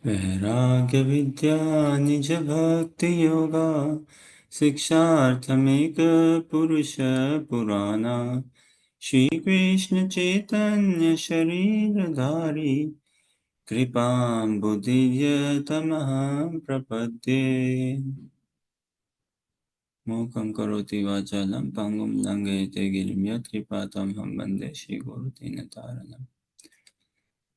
वैराग्य विद्या निज भक्ति योगा शिक्षार्थमेक पुरुष पुराना श्री कृष्ण चैतन्य शरीरधारी कृपां बुद्धिर्यतमः प्रपद्ये। मूकं करोति वाचालं पङ्गुं लङ्घयते गिरिं यत्कृपातमहं वन्दे श्रीगुरुदीनतारिणम्।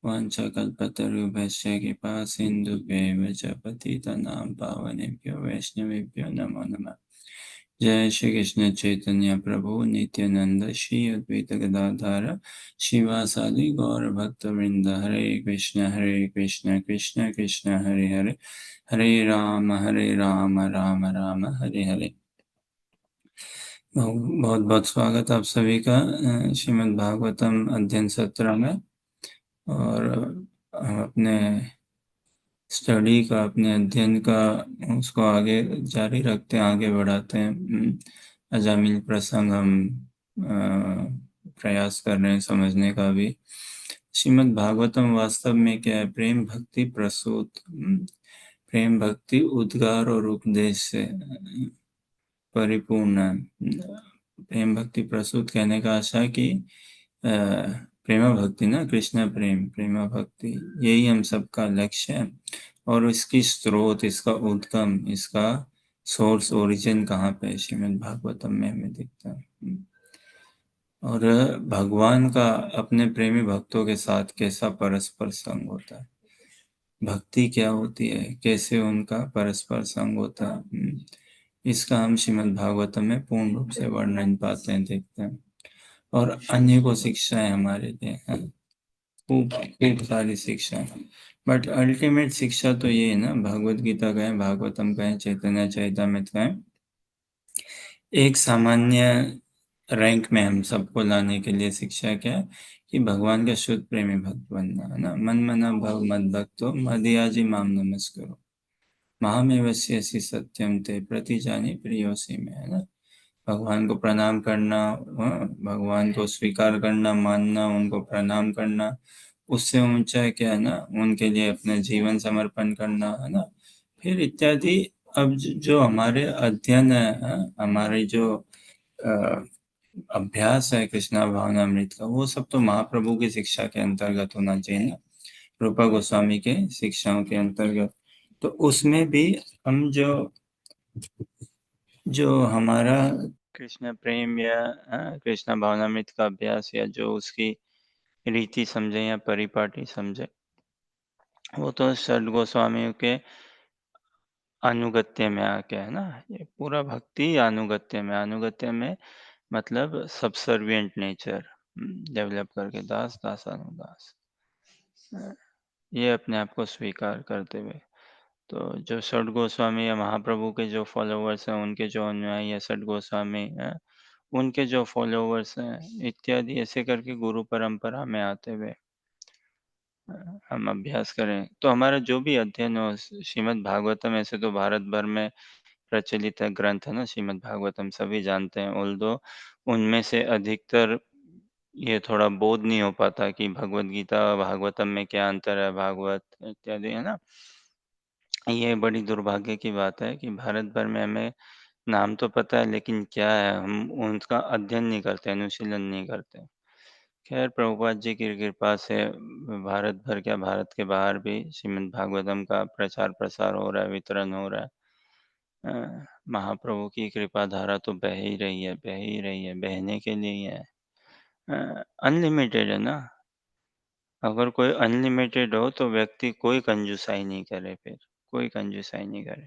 वाञ्छाकल्पतरुभ्यश्च कृपा सिन्धुभ्यैव च पतितनां पावनेभ्यो वैष्णवेभ्यो नमो नमः। जय श्री कृष्ण चैतन्य प्रभु नित्यानंद श्री अद्वैत गदाधर शिवासादि गौर भक्त वृंद हरे कृष्ण कृष्ण कृष्ण हरे हरे हरे राम राम राम हरे हरे। बहुत बहुत स्वागत आप सभी का श्रीमद् भागवतम अध्ययन सत्र में। और हम अपने स्टडी का अपने अध्ययन का उसको आगे जारी रखते हैं, आगे बढ़ाते हैं। अजामिल प्रसंग हम प्रयास कर रहे हैं समझने का भी। श्रीमद् भागवतम वास्तव में क्या है? प्रेम भक्ति प्रसूत, प्रेम भक्ति उद्गार और उपदेश से परिपूर्ण है। प्रेम भक्ति प्रसूत कहने का आशा कि प्रेम भक्ति ना, कृष्ण प्रेम, प्रेम भक्ति, यही हम सबका लक्ष्य है। और इसकी स्रोत, इसका उद्गम, इसका सोर्स, ओरिजिन कहाँ पे? श्रीमद् भागवतम में हमें दिखता है। और भगवान का अपने प्रेमी भक्तों के साथ कैसा परस्पर संग होता है, भक्ति क्या होती है, कैसे उनका परस्पर संग होता है, इसका हम श्रीमद् भागवतम में पूर्ण रूप से वर्णन पाते हैं, देखते हैं। और अन्य को शिक्षाएं हमारे लिए हैं, खूब खूब सारी शिक्षा। बट अल्टीमेट शिक्षा तो ये है ना, भगवत गीता कहें, भागवतम कहें, चैतन्य चैतामृत कहें, एक सामान्य रैंक में हम सबको लाने के लिए शिक्षा क्या है कि भगवान का शुद्ध प्रेमी भक्त बनना है ना। मन मना भव मद भक्तो मदियाजी माम नमस्करो महामेवस्यसि सत्यम ते प्रतिजानी प्रियोसी में, है ना। भगवान को प्रणाम करना, भगवान को स्वीकार करना, मानना, उनको प्रणाम करना, उससे ऊंचा है क्या है ना, उनके लिए अपने जीवन समर्पण करना, है ना। फिर इत्यादि। अब जो हमारे अध्ययन है, हमारे जो अभ्यास है कृष्णा भावनामृत का, वो सब तो महाप्रभु की शिक्षा के अंतर्गत होना चाहिए ना, रूपा गोस्वामी के शिक्षाओं के अंतर्गत। तो उसमें भी हम जो जो हमारा कृष्ण प्रेम या कृष्ण भावनामृत का अभ्यास, या जो उसकी रीति समझे या परिपाटी समझे, वो तो षड गोस्वामियों के अनुगत्य में आके है ना। ये पूरा भक्ति अनुगत्य में मतलब सबसर्विएंट नेचर डेवलप करके, दास दासानुदास, ये अपने आप को स्वीकार करते हुए। तो जो षड गोस्वामी या महाप्रभु के जो फॉलोवर्स हैं, उनके जो अनुयायी या षड गोस्वामी हैं, उनके जो फॉलोवर्स हैं इत्यादि, ऐसे करके गुरु परंपरा में आते हुए हम अभ्यास करें। तो हमारा जो भी अध्ययन हो, श्रीमद् भागवतम ऐसे तो भारत भर में प्रचलित है ग्रंथ है ना, श्रीमद् भागवतम सभी जानते हैं। ऑल्दो उनमें से अधिकतर ये थोड़ा बोध नहीं हो पाता कि भगवत गीता भागवतम में क्या अंतर है, भागवत इत्यादि, है ना। ये बड़ी दुर्भाग्य की बात है कि भारत भर में हमें नाम तो पता है, लेकिन क्या है, हम उनका अध्ययन नहीं करते, अनुशीलन नहीं करते। खैर, प्रभुपाद जी की कृपा से भारत भर क्या, भारत के बाहर भी श्रीमद् भागवतम का प्रचार प्रसार हो रहा है, वितरण हो रहा है। महाप्रभु की कृपा धारा तो बह ही रही है, बह ही रही है, बहने के लिए ही है। अनलिमिटेड है ना। अगर कोई अनलिमिटेड हो तो व्यक्ति कोई कंजूसाई नहीं करे, फिर कोई कंजूसाई नहीं करे।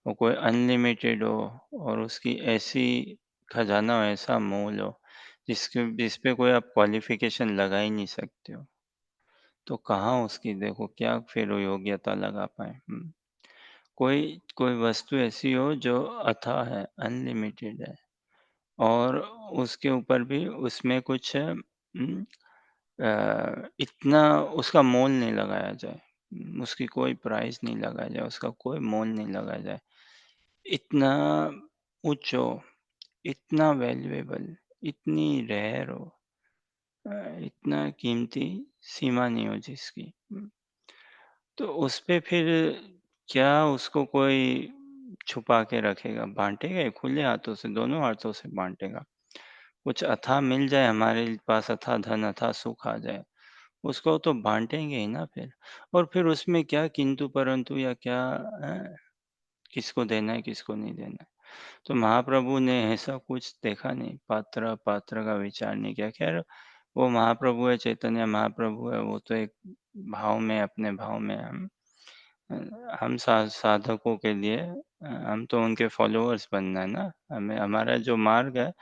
और कोई अनलिमिटेड हो और उसकी ऐसी खजाना हो, ऐसा मोल हो जिस पे कोई आप क्वालिफिकेशन लगा ही नहीं सकते हो, तो कहाँ उसकी देखो क्या फिर वो योग्यता लगा पाए। कोई कोई वस्तु ऐसी हो जो अथाह है, अनलिमिटेड है, और उसके ऊपर भी उसमें कुछ इतना उसका मोल नहीं लगाया जाए, उसकी कोई प्राइस नहीं लगाया जाए, उसका कोई मोल नहीं लगाया जाए। इतना उच्च हो, इतना वैल्यूएबल, इतनी रेयर हो, इतना कीमती, सीमा नहीं हो जिसकी। तो उसपे फिर क्या उसको कोई छुपा के रखेगा? बाँटेगा ही खुले हाथों से, दोनों हाथों से बाँटेगा। कुछ अथाह मिल जाए हमारे पास, अथाह धन, अथाह सुख आ जाए, उसको तो बाँटेंगे ही ना फिर। और फिर उसमें क्या किंतु-परंतु या क्या किसको देना है, किसको नहीं देना है। तो महाप्रभु ने ऐसा कुछ देखा नहीं, पात्र-अपात्र का विचार नहीं किया। ख़ैर वो महाप्रभु है, चैतन्य महाप्रभु है, वो तो एक भाव में, अपने भाव में हम साधकों के लिए हम तो उनके फॉलोअर्स बनना है ना, हमें हमारा जो मार्ग है,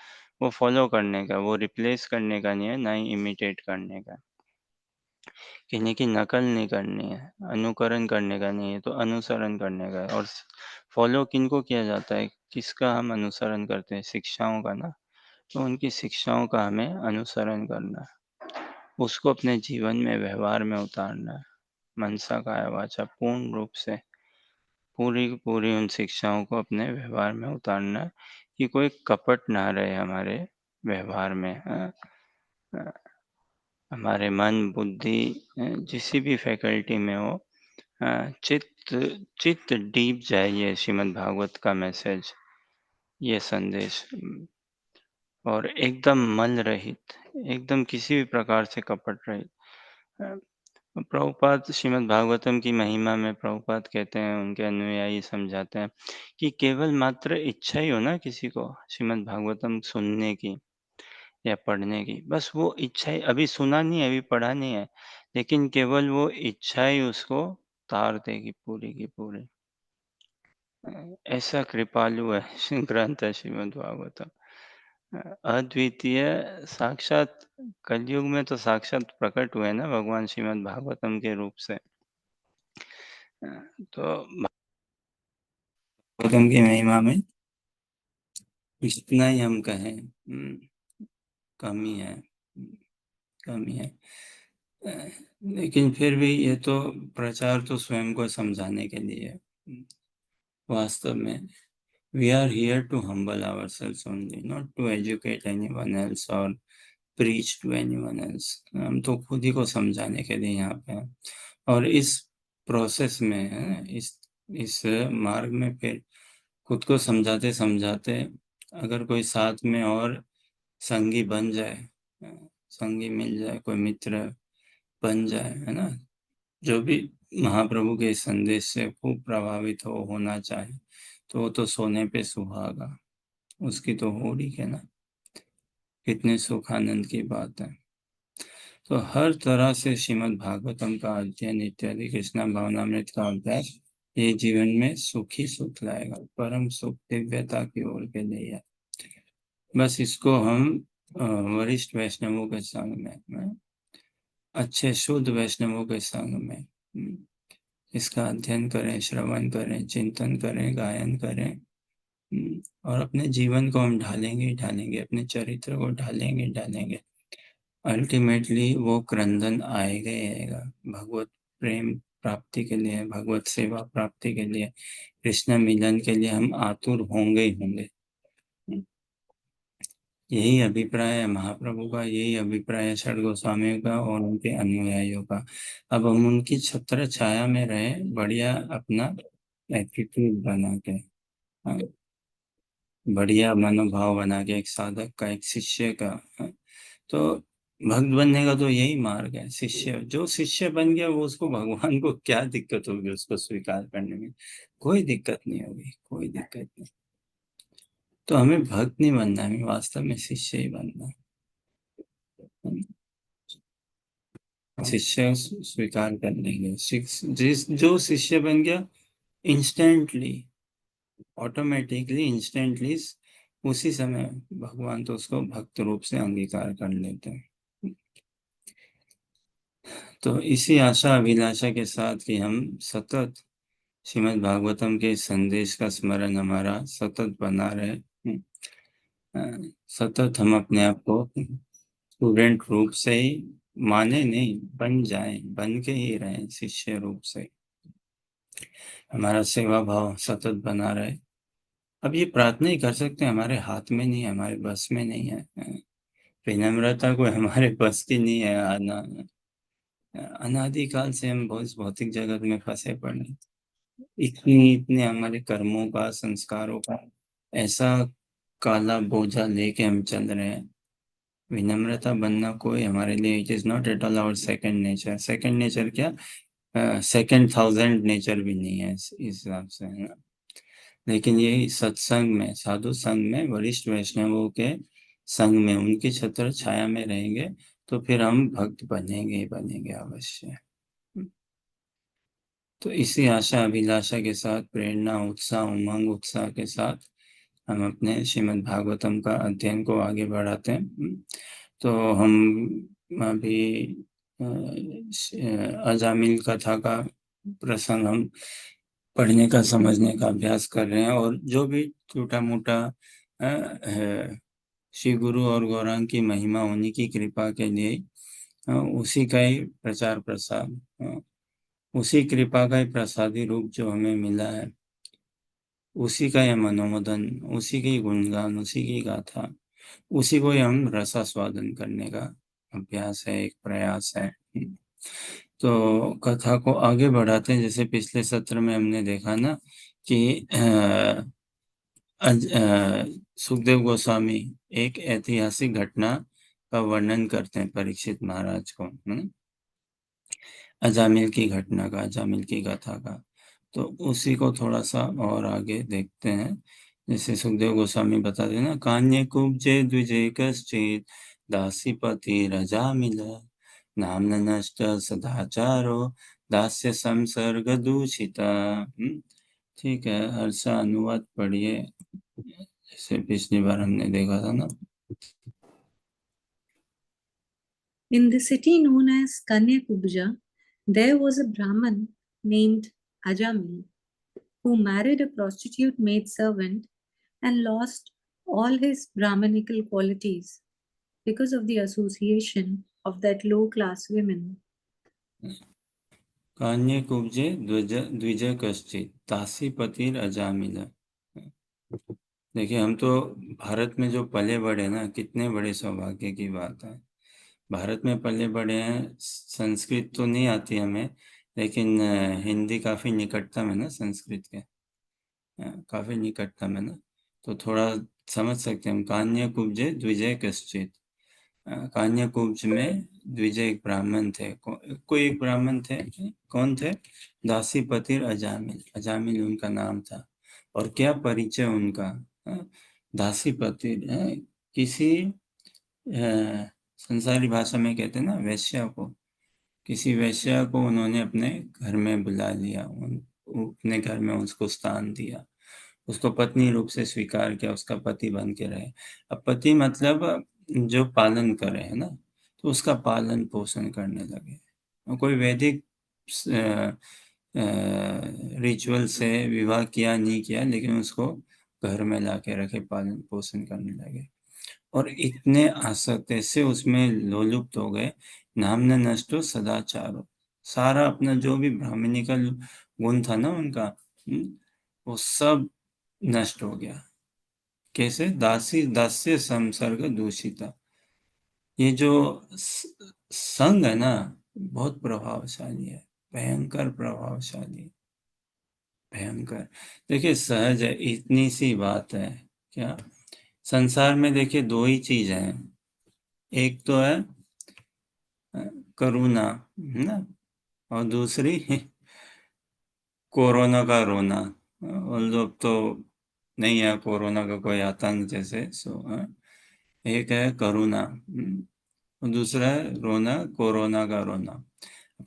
वो फ़ॉलो करने का, वो रिप्लेस करने का नहीं है, ना ही इमिटेट करने का। किन्हीं की नकल नहीं करनी है, अनुकरण करने का नहीं है, तो अनुसरण करने का है। और फ़ॉलो किनको किया जाता है, किसका हम अनुसरण करते हैं? शिक्षाओं का ना, तो उनकी शिक्षाओं का हमें अनुसरण करना है। उसको अपने जीवन में, व्यवहार में उतारना है। मनसा काया वाचा पूर्ण रूप से, पूरी की पूरी उन शिक्षाओं को अपने व्यवहार में उतारना है, कि कोई कपट ना रहे हमारे व्यवहार में। अ, हमारे मन, बुद्धि जिसी भी फैकल्टी में हो, चित्त चित्त डीप जाए ये श्रीमद् भागवत का मैसेज, ये संदेश, और एकदम मल रहित, एकदम किसी भी प्रकार से कपट रहित। अ, प्रभुपाद श्रीमद् भागवतम की महिमा में प्रभुपाद कहते हैं, उनके अनुयायी समझाते हैं कि केवल मात्र इच्छा ही हो ना किसी को श्रीमद् भागवतम सुनने की या पढ़ने की, बस वो इच्छा ही, अभी सुना नहीं है, अभी पढ़ा नहीं है, लेकिन केवल वो इच्छा ही उसको तार देगी पूरी की पूरी। ऐसा कृपालु है ग्रंथ है श्रीमद् भागवतम। अद्वितीय, साक्षात कलयुग में तो साक्षात प्रकट हुए ना भगवान श्रीमद् भागवतम के रूप से। अ, तो भागवतम की महिमा में इतना ही हम कहें, कमी है, कमी है। अ, लेकिन फिर भी ये तो प्रचार तो स्वयं को समझाने के लिए है। वास्तव में we are here to humble ourselves only, not to educate anyone else और प्रीच टू एनीवन एल्स। हम तो खुद ही को समझाने के लिए यहाँ पे हैं। और इस प्रोसेस में है ना, इस मार्ग में फिर खुद को समझाते समझाते अगर कोई साथ में और संगी बन जाए, अ, संगी मिल जाए, कोई मित्र बन जाए, है ना, जो भी महाप्रभु के संदेश से खूब प्रभावित होना चाहे, तो वो तो सोने पे सुहागा, उसकी तो हो रही है ना। कितने सुख आनंद की बात है। तो हर तरह से श्रीमद् भागवतम का अध्ययन इत्यादि, कृष्णा भावनामृत का अभ्यास, ये जीवन में सुख ही सुख लाएगा, परम सुख दिव्यता की ओर के लिए है। बस इसको हम वरिष्ठ वैष्णवों के संग में, अच्छे शुद्ध वैष्णवों के संग में इसका अध्ययन करें, श्रवण करें, चिंतन करें, गायन करें, और अपने जीवन को हम ढालेंगे ही ढालेंगे, अपने चरित्र को ढालेंगे ही ढालेंगे। अल्टीमेटली वो क्रंदन आएगा ही आएगा, भगवत प्रेम प्राप्ति के लिए, भगवत सेवा प्राप्ति के लिए, कृष्ण मिलन के लिए हम आतुर होंगे ही होंगे। यही अभिप्राय है महाप्रभु का, यही अभिप्राय है षड गोस्वामियों का और उनके अनुयायियों का। अब हम उनकी छत्र छाया में रहे, बढ़िया अपना एटीट्यूड बना के, हाँ, बढ़िया मनोभाव बना के, एक साधक का, एक शिष्य का, हाँ, तो भक्त बनने का तो यही मार्ग है। शिष्य, जो शिष्य बन गया वो, उसको भगवान को क्या दिक्कत होगी उसको स्वीकार करने में? कोई दिक्कत नहीं होगी, कोई दिक्कत नहीं। तो हमें भक्त नहीं बनना है, हमें वास्तव में शिष्य ही बनना है। शिष्य स्वीकार कर लेंगे, जिस जो शिष्य बन गया, इंस्टेंटली, ऑटोमेटिकली, इंस्टेंटली उसी समय भगवान तो उसको भक्त रूप से अंगीकार कर लेते हैं। तो इसी आशा अभिलाषा के साथ कि हम सतत श्रीमद् भागवतम के संदेश का स्मरण हमारा सतत बना रहे, सतत हम अपने आप को स्टूडेंट रूप से ही माने नहीं, बन जाए, बन के ही रहे शिष्य रूप से, हमारा सेवा भाव सतत बना रहे। अब ये प्रार्थना ही कर सकते हैं, हमारे हाथ में नहीं है, हमारे बस में नहीं है। विनम्रता कोई हमारे बस की नहीं है, आना अनादिकाल से हम बहुत भौतिक जगत में फंसे पड़े हैं। इतनी इतने हमारे कर्मों का, संस्कारों का ऐसा काला बोझा लेके हम चल रहे हैं। विनम्रता बनना कोई हमारे लिए it is not at all our second nature. Second nature क्या, सेकंड थाउजेंड नेचर भी नहीं है इस हिसाब से, है ना। लेकिन ये सत्संग में, साधु संग में, वरिष्ठ वैष्णवों के संग में, उनकी छत्र छाया में रहेंगे तो फिर हम भक्त बनेंगे ही बनेंगे अवश्य। तो इसी आशा अभिलाषा के साथ, प्रेरणा, उत्साह, उमंग उत्साह के साथ हम अपने श्रीमद् भागवतम का अध्ययन को आगे बढ़ाते हैं। तो हम अभी अजामिल कथा का प्रसंग हम पढ़ने का, समझने का अभ्यास कर रहे हैं, और जो भी छोटा मोटा श्री गुरु और गौरांग की महिमा, उन्हीं की कृपा के लिए उसी का ही प्रचार प्रसार, उसी कृपा का ही प्रसादी रूप जो हमें मिला है, उसी का ये मनोमदन, उसी की गुणगान, उसी की गाथा, उसी को ही हम रसास्वादन करने का अभ्यास है, एक प्रयास है। तो कथा को आगे बढ़ाते हैं। जैसे पिछले सत्र में हमने देखा ना कि सुखदेव गोस्वामी एक ऐतिहासिक घटना का वर्णन करते हैं परीक्षित महाराज को, है ना, अजामिल की घटना का, अजामिल की गाथा का। तो उसी को थोड़ा सा और आगे देखते हैं। जैसे सुखदेव गोस्वामी बताते हैं ना, कान्य कुब्जे द्विजे कश्चित दासीपति रजामिल नाम नष्ट सदाचारो दास्य संसर्ग दूषिता। ठीक है, हर्षा अनुवाद पढ़िए, जैसे पिछली बार हमने देखा था ना। In the city known as Kanyakubja, there was a Brahman named Ajamil who married a prostitute maidservant and lost all his Brahmanical qualities because of the association of that low class women. Kanye कुब्जे द्विज कश्चित दासीपतिर अजामिल। देखिए, हम तो भारत में जो पले बड़े ना, कितने बड़े सौभाग्य की बात है। भारत में पले बड़े हैं। संस्कृत तो नहीं आती हमें, लेकिन हिंदी काफी निकटतम है ना संस्कृत के, काफी निकटतम है ना। तो थोड़ा समझ सकते हैं हम। कान्य कुब्जे द्विजय कश्चित, कान्य कुब्ज में द्विजय एक ब्राह्मण थे, कोई एक ब्राह्मण थे। कौन थे? दासीपतिर अजामिल, अजामिल उनका नाम था। और क्या परिचय उनका, दासीपतिर, किसी संसारी भाषा में कहते हैं ना वैश्या को, किसी वैश्या को उन्होंने अपने घर में बुला लिया, अपने घर में उसको स्थान दिया, उसको पत्नी रूप से स्वीकार किया, उसका पति बन के रहे। अब पति मतलब जो पालन करे, है ना, तो उसका पालन पोषण करने लगे। और कोई वैदिक रिचुअल से विवाह किया नहीं किया, लेकिन उसको घर में लाके रखे, पालन पोषण करने लगे। और इतने आसक्ति से उसमें लोलुप्त हो गए, नाम न नष्टो सदाचारो, सारा अपना जो भी ब्राह्मणिकल गुण था ना उनका, वो सब नष्ट हो गया। कैसे? दासी दास्य संसर्ग दूषिता। ये जो संग है ना, बहुत प्रभावशाली है, भयंकर प्रभावशाली, भयंकर। देखिए, सहज है, इतनी सी बात है। क्या? संसार में देखिए दो ही चीज हैं। एक तो है करुणा, है ना, और दूसरी कोरोना का रोना। और लोग तो नहीं है कोरोना का कोई आतंक जैसे, सो एक है करुणा, और दूसरा है रोना, कोरोना का रोना।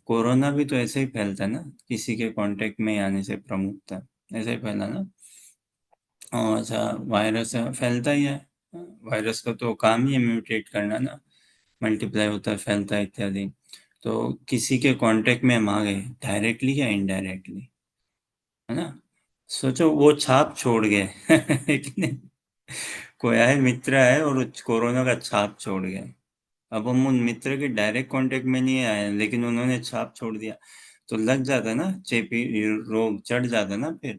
कोरोना भी तो ऐसे ही फैलता है ना, किसी के कांटेक्ट में आने से प्रमुखता, ऐसे ही फैला ना। और अच्छा, वायरस है, फैलता ही है। वायरस का तो काम ही है म्यूटेट करना ना, मल्टीप्लाई होता है, फैलता है, इत्यादि। तो किसी के कांटेक्ट में हम आ गए, डायरेक्टली या इनडायरेक्टली, है ना। सोचो, वो छाप छोड़ गए लेकिन कोई आए मित्र है और कोरोना का छाप छोड़ गए। अब हम उन मित्र के डायरेक्ट कांटेक्ट में नहीं आए, लेकिन उन्होंने छाप छोड़ दिया, तो लग जाता है ना, चेपी रोग चढ़ जाता है ना फिर।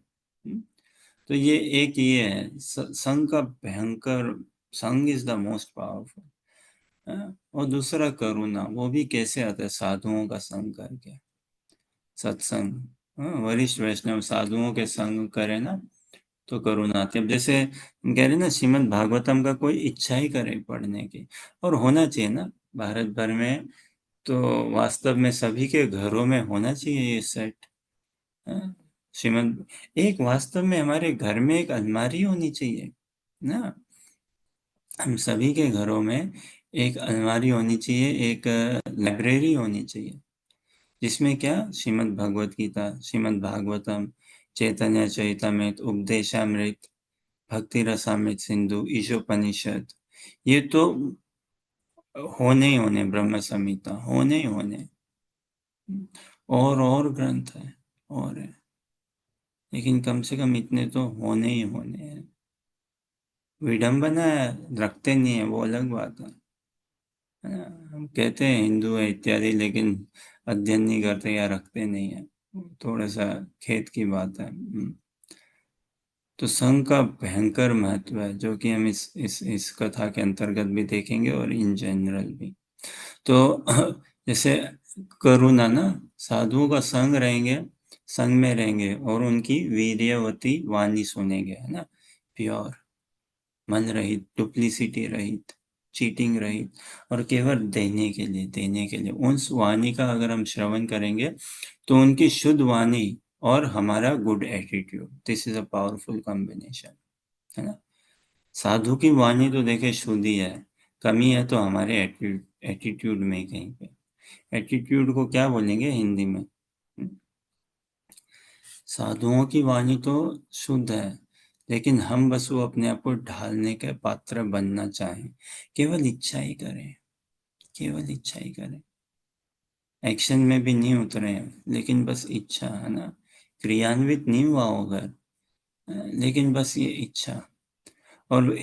तो ये एक ये है संघ का भयंकर। संघ इज द मोस्ट पावरफुल। और दूसरा करुणा, वो भी कैसे आता है? साधुओं का संग करके, सत्संग। वरिष्ठ वैष्णव साधुओं के संग करे ना तो करुणा आती है। अब जैसे हम कह रहे हैं ना, श्रीमद् भागवतम का कोई इच्छा ही करे पढ़ने की, और होना चाहिए ना भारत भर में, तो वास्तव में सभी के घरों में होना चाहिए ये सेट। हाँ, श्रीमद्, एक वास्तव में हमारे घर में एक अलमारी होनी चाहिए ना, हम सभी के घरों में एक अलमारी होनी चाहिए, एक लाइब्रेरी होनी चाहिए, जिसमें क्या, श्रीमद् भगवत गीता, श्रीमद् भागवतम, चैतन्य चैतमृत, उपदेशामृत, भक्ति रसामृत सिंधु, ईशोपनिषद, ये तो होने ही होने, ब्रह्म संहिता होने ही होने, और ग्रंथ है और है, लेकिन कम से कम इतने तो होने ही होने हैं। विडंबना रखते नहीं है, वो अलग बात है ना? हम कहते हैं हिंदू है इत्यादि, लेकिन अध्ययन नहीं करते या रखते नहीं है, थोड़ा सा खेद की बात है। तो संघ का भयंकर महत्व है, जो कि हम इस कथा के अंतर्गत भी देखेंगे और इन जनरल भी। तो जैसे करुणा ना, साधुओं का संग रहेंगे, संग में रहेंगे और उनकी वीर्यवती वाणी सुनेंगे, है ना, प्योर, मन रहित, डुप्लीसिटी रहित, चीटिंग रहित, और केवल देने के लिए, देने के लिए उस वाणी का अगर हम श्रवण करेंगे, तो उनकी शुद्ध वाणी और हमारा good attitude, this is a powerful combination, है ना। साधु की वाणी तो देखे शुद्ध ही है, कमी है तो हमारे एटीट्यूड में ही कहीं पे। एटीट्यूड को क्या बोलेंगे हिंदी में? साधुओं की वाणी तो शुद्ध है, लेकिन हम बस वो अपने आप को ढालने के पात्र बनना चाहें, केवल इच्छा ही करें, केवल इच्छा ही करें, एक्शन में भी नहीं उतरे, लेकिन बस इच्छा, है ना, क्रियान्वित नहीं हुआ होगा, लेकिन बस ये इच्छा। और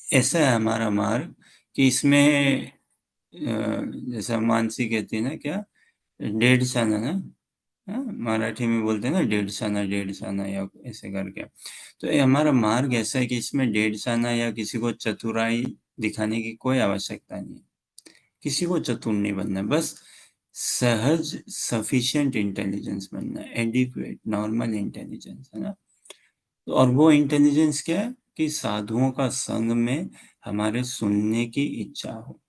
ऐसा है हमारा मार्ग कि इसमें जैसा मानसी कहती है ना, क्या, डेढ़ सन है ना, हाँ, मराठी में बोलते हैं ना, डेढ़ साना या ऐसे करके। तो ये हमारा मार्ग ऐसा है कि इसमें डेढ़ साना या किसी को चतुराई दिखाने की कोई आवश्यकता नहीं है, किसी को चतुर नहीं बनना है, बस सहज सफिशिएंट इंटेलिजेंस बनना है, एडिक्वेट नॉर्मल इंटेलिजेंस, है ना। तो और वो इंटेलिजेंस क्या है कि साधुओं का संग में हमारे सुनने की इच्छा हो,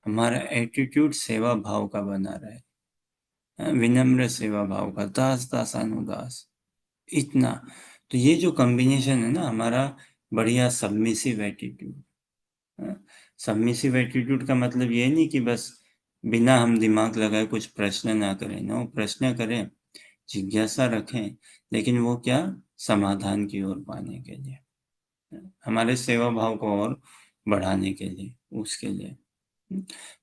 हमारा एटीट्यूड सेवा भाव का बना रहे, विनम्र सेवा भाव का, दास दासानुदास, इतना। तो ये जो कॉम्बिनेशन है ना हमारा, बढ़िया सबमिसिव एटीट्यूड। सबमिसिव एटीट्यूड का मतलब ये नहीं कि बस बिना हम दिमाग लगाए कुछ प्रश्न ना करें, नो, प्रश्न करें, जिज्ञासा रखें, लेकिन वो क्या, समाधान की ओर पाने के लिए, हमारे सेवा भाव को और बढ़ाने के लिए, उसके लिए।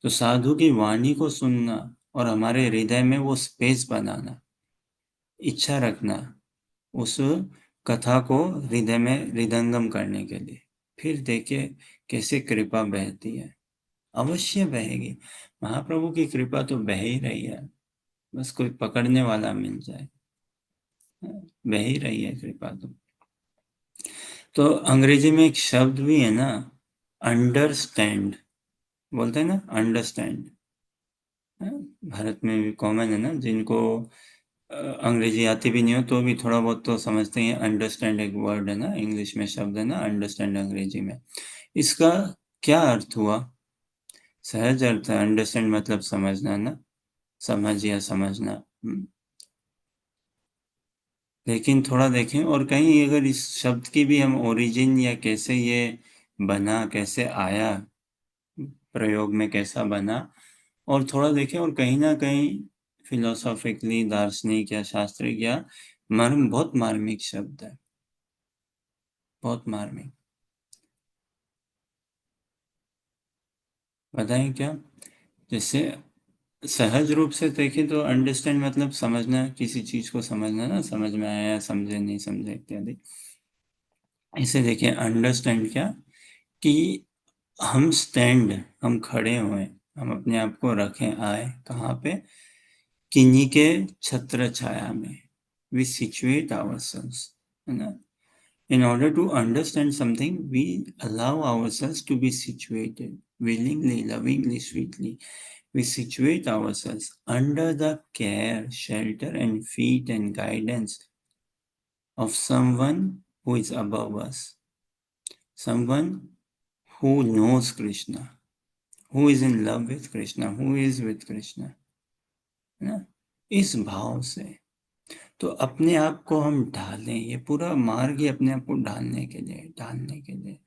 तो साधु की वाणी को सुनना और हमारे हृदय में वो स्पेस बनाना, इच्छा रखना, उस कथा को हृदय में हृदयंगम करने के लिए, फिर देखिए कैसे कृपा बहती है, अवश्य बहेगी। महाप्रभु की कृपा तो बह ही रही है, बस कोई पकड़ने वाला मिल जाए, बह ही रही है कृपा तो अंग्रेजी में एक शब्द भी है ना, अंडरस्टैंड, बोलते हैं ना, अंडरस्टैंड, भारत में भी कॉमन है ना, जिनको अंग्रेजी आती भी नहीं हो तो भी थोड़ा बहुत तो समझते हैं। अंडरस्टैंड एक वर्ड है ना, इंग्लिश में शब्द है ना अंडरस्टैंड, अंग्रेजी में। इसका क्या अर्थ हुआ? सहज अर्थ है, अंडरस्टैंड मतलब समझना ना, समझ या समझना। लेकिन थोड़ा देखें, और कहीं अगर इस शब्द की भी हम ओरिजिन या कैसे ये बना, कैसे आया, प्रयोग में कैसा बना, और थोड़ा देखें, और कहीं ना कहीं फिलोसॉफिकली, दार्शनिक या शास्त्रिक या मर्म, बहुत मार्मिक शब्द है, बहुत मार्मिक। बताएं क्या? जैसे सहज रूप से देखें तो अंडरस्टैंड मतलब समझना, किसी चीज को समझना ना, समझ में आया, समझे नहीं समझे इत्यादि। इसे देखिए अंडरस्टैंड क्या, कि हम स्टैंड, हम खड़े हुए, हम अपने आप को रखें, आए कहाँ पे, किन्हीं के छत्र छाया में, वी सिचुएट आवरसेल्व्स, है ना। In order to understand something, we allow ourselves to be situated willingly, lovingly, sweetly. We situate ourselves under the care, shelter, and feet and guidance of someone who is above us, someone who knows Krishna, who is in love with Krishna, who is with Krishna, है ना? इस भाव से तो अपने आप को हम ढालें, ये पूरा मार्ग ही अपने आप को ढालने के लिए,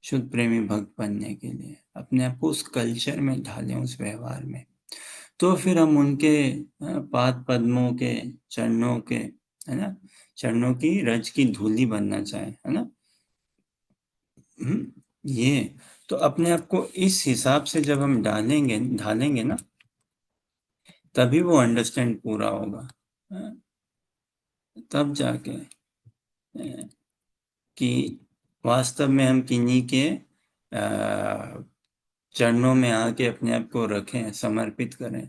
शुद्ध प्रेमी भक्त बनने के लिए अपने आप को उस कल्चर में ढालें, उस व्यवहार में। तो फिर हम उनके पाद पद्मों के, चरणों के, है ना, चरणों की रज की धूली बनना चाहे, है ना। ये तो अपने आप को इस हिसाब से जब हम ढालेंगे ना, तभी वो अंडरस्टैंड पूरा होगा। तब जाके कि वास्तव में हम किन्हीं के चरणों में आके अपने आप को रखें, समर्पित करें।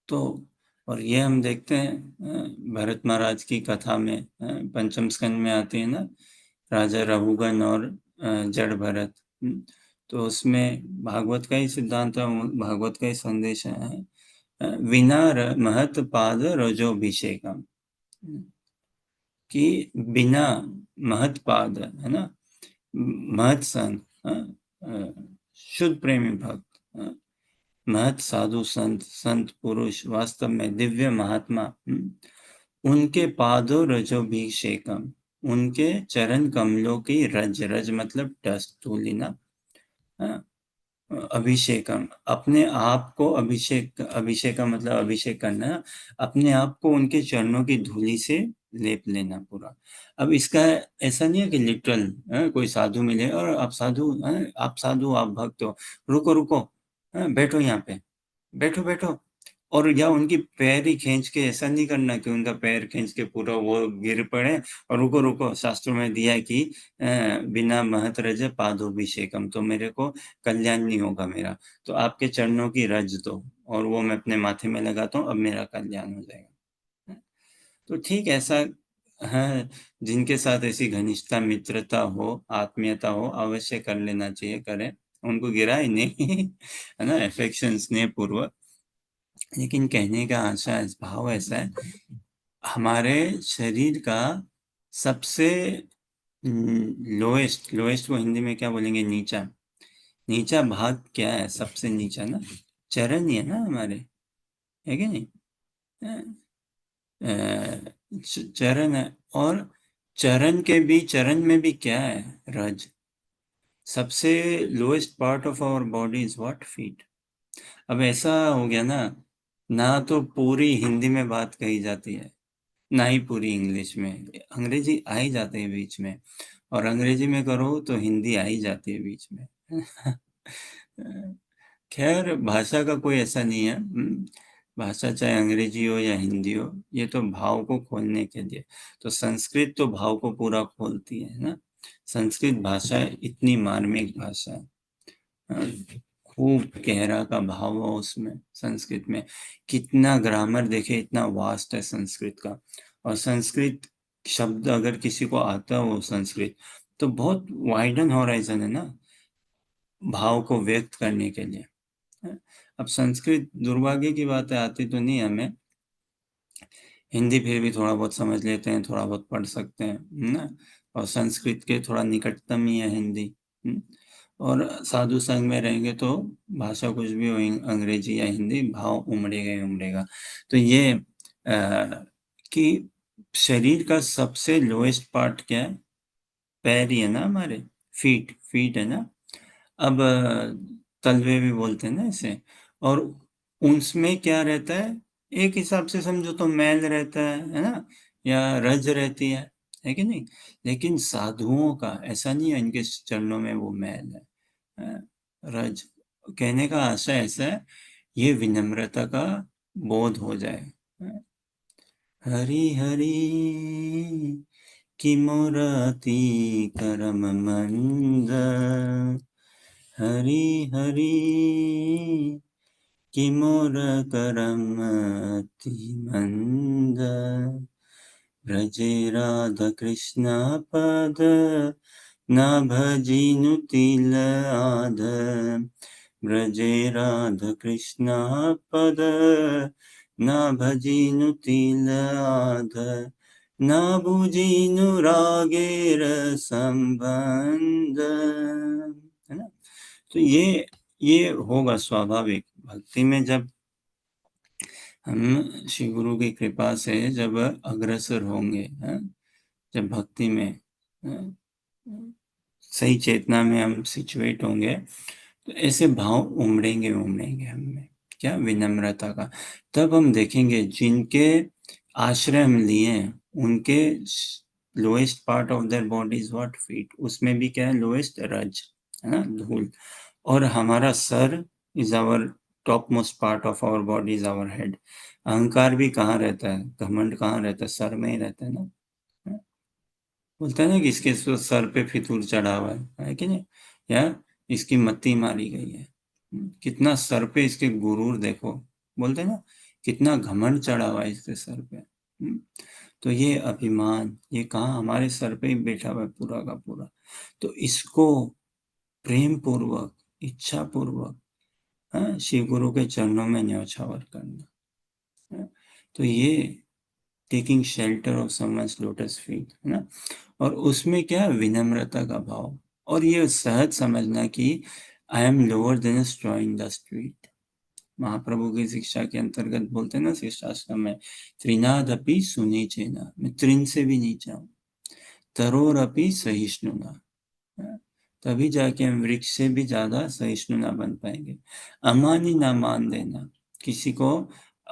तो और ये हम देखते हैं भरत महाराज की कथा में, पंचम स्कंद में आती है ना, राजा रघुगन और जड़ भरत। तो उसमें भागवत का ही सिद्धांत है, भागवत का ही संदेश है, विना महत पाद रजोभिषेकम, कि बिना महत पाद, है ना, महत संत, शुद्ध प्रेमी भक्त, महत साधु संत पुरुष, वास्तव में दिव्य महात्मा, उनके पादों रजोभिषेकम, उनके चरण कमलों की रज मतलब डस्ट, धूलिना, अभिषेकम, अपने आप को अभिषेक का मतलब अभिषेक करना, अपने आप को उनके चरणों की धूली से लेप लेना पूरा। अब इसका ऐसा नहीं है कि लिटरल कोई साधु मिले और आप साधु, आप भक्त हो, रुको, बैठो यहाँ पे, बैठो, और या उनकी पैर ही खींच के, ऐसा नहीं करना कि उनका पैर खींच के पूरा वो गिर पड़े, और रुको, शास्त्रों में दिया है कि बिना महत रज पादोभिषेकम, तो मेरे को कल्याण नहीं होगा मेरा, तो आपके चरणों की रज दो और वो मैं अपने माथे में लगाता हूँ, अब मेरा कल्याण हो जाएगा। तो ठीक ऐसा है, जिनके साथ ऐसी घनिष्ठता, मित्रता हो, आत्मीयता हो, अवश्य कर लेना चाहिए, करें, उनको गिरा ही नहीं है ना, एफेक्शन, स्नेह पूर्वक। लेकिन कहने का आशा, भाव ऐसा है, हमारे शरीर का सबसे लोएस्ट को हिंदी में क्या बोलेंगे, नीचा भाग क्या है, सबसे नीचा ना, चरण ही है ना हमारे, है कि नहीं, चरण है, और चरण में भी क्या है, रज। सबसे lowest part of our body is what, feet. अब ऐसा हो गया ना तो पूरी हिंदी में बात कही जाती है, ना ही पूरी इंग्लिश में, अंग्रेजी आ ही जाती है बीच में, और अंग्रेजी में करो तो हिंदी आ ही जाती है बीच में खैर भाषा का कोई ऐसा नहीं है, भाषा चाहे अंग्रेजी हो या हिंदी हो, ये तो भाव को खोलने के लिए, तो संस्कृत तो भाव को पूरा खोलती है ना। संस्कृत भाषा इतनी मार्मिक भाषा है, खूब गहरा का भाव हो उसमें, संस्कृत में कितना ग्रामर देखे, इतना वास्ट है संस्कृत का। और संस्कृत शब्द अगर किसी को आता हो संस्कृत, तो बहुत वाइडन हॉराइजन है ना, भाव को व्यक्त करने के लिए। अब संस्कृत, दुर्भाग्य की बात है, आती तो नहीं हमें, हिंदी फिर भी थोड़ा बहुत समझ लेते हैं, थोड़ा बहुत पढ़ सकते हैं ना, और संस्कृत के थोड़ा निकटतम ही है हिंदी। और साधु संग में रहेंगे तो भाषा कुछ भी हो, अंग्रेजी या हिंदी, भाव उमड़ेगा। तो ये कि शरीर का सबसे लोएस्ट पार्ट क्या है, पैर ही है ना हमारे, फीट है ना। अब तलवे भी बोलते हैं ना इसे, और उसमें क्या रहता है, एक हिसाब से समझो तो मैल रहता है ना, या रज रहती है कि नहीं। लेकिन साधुओं का ऐसा नहीं है, इनके चरणों में वो मैल है, रज। कहने का आशा ऐसा है, ये विनम्रता का बोध हो जाए। हरि हरि कि मोराती करम मंद, हरि हरि कि मोर करम अति मंद, व्रजे राधा कृष्ण पद न भजिनु तिल आध व्रजे राधा कृष्ण पद न भजिनु तिल आध न बुझिनु रागेर संबंध, है ना। तो ये होगा स्वाभाविक भक्ति में, जब हम श्री गुरु की कृपा से जब अग्रसर होंगे, जब भक्ति में सही चेतना में हम सिचुएट होंगे, तो ऐसे भाव उमड़ेंगे उमड़ेंगे हमें, क्या विनम्रता का। तब हम देखेंगे जिनके आश्रय हम लिए हैं, उनके lowest part of their body is what, feet, उसमें भी क्या है, लोएस्ट रज, है ना, धूल। और हमारा सर is our top most part of our body, is our head. अहंकार भी कहाँ रहता है, घमंड कहाँ रहता है, सर में ही रहता है ना। बोलते हैं ना कि इसके सर पे फितूर चढ़ा हुआ है कि नहीं, या इसकी मत्ती मारी गई है। कितना सर पे इसके गुरूर देखो, बोलते हैं ना, कितना घमंड चढ़ा हुआ है इसके सर पे। तो ये अभिमान, ये कहाँ हमारे सर पे ही बैठा हुआ है पूरा का पूरा। तो इसको प्रेम पूर्वक, इच्छा पूर्वक, शिव गुरु के चरणों में न्यौछावर करना, तो ये taking shelter of someone's lotus feet, है ना। और उसमें क्या, विनम्रता का भाव, और ये सहज समझना कि I am lower than a straw in the street. महाप्रभु की शिक्षा के अंतर्गत बोलते हैं ना शिष्टाश्रम में, त्रिनादपि सुनीचेना, मैं तृण से भी नीचा हूँ, तरोरपि सहिष्णुना, तभी जाके हम वृक्ष से भी ज्यादा सहिष्णु ना बन पाएंगे। अमानी ना मान देना, किसी को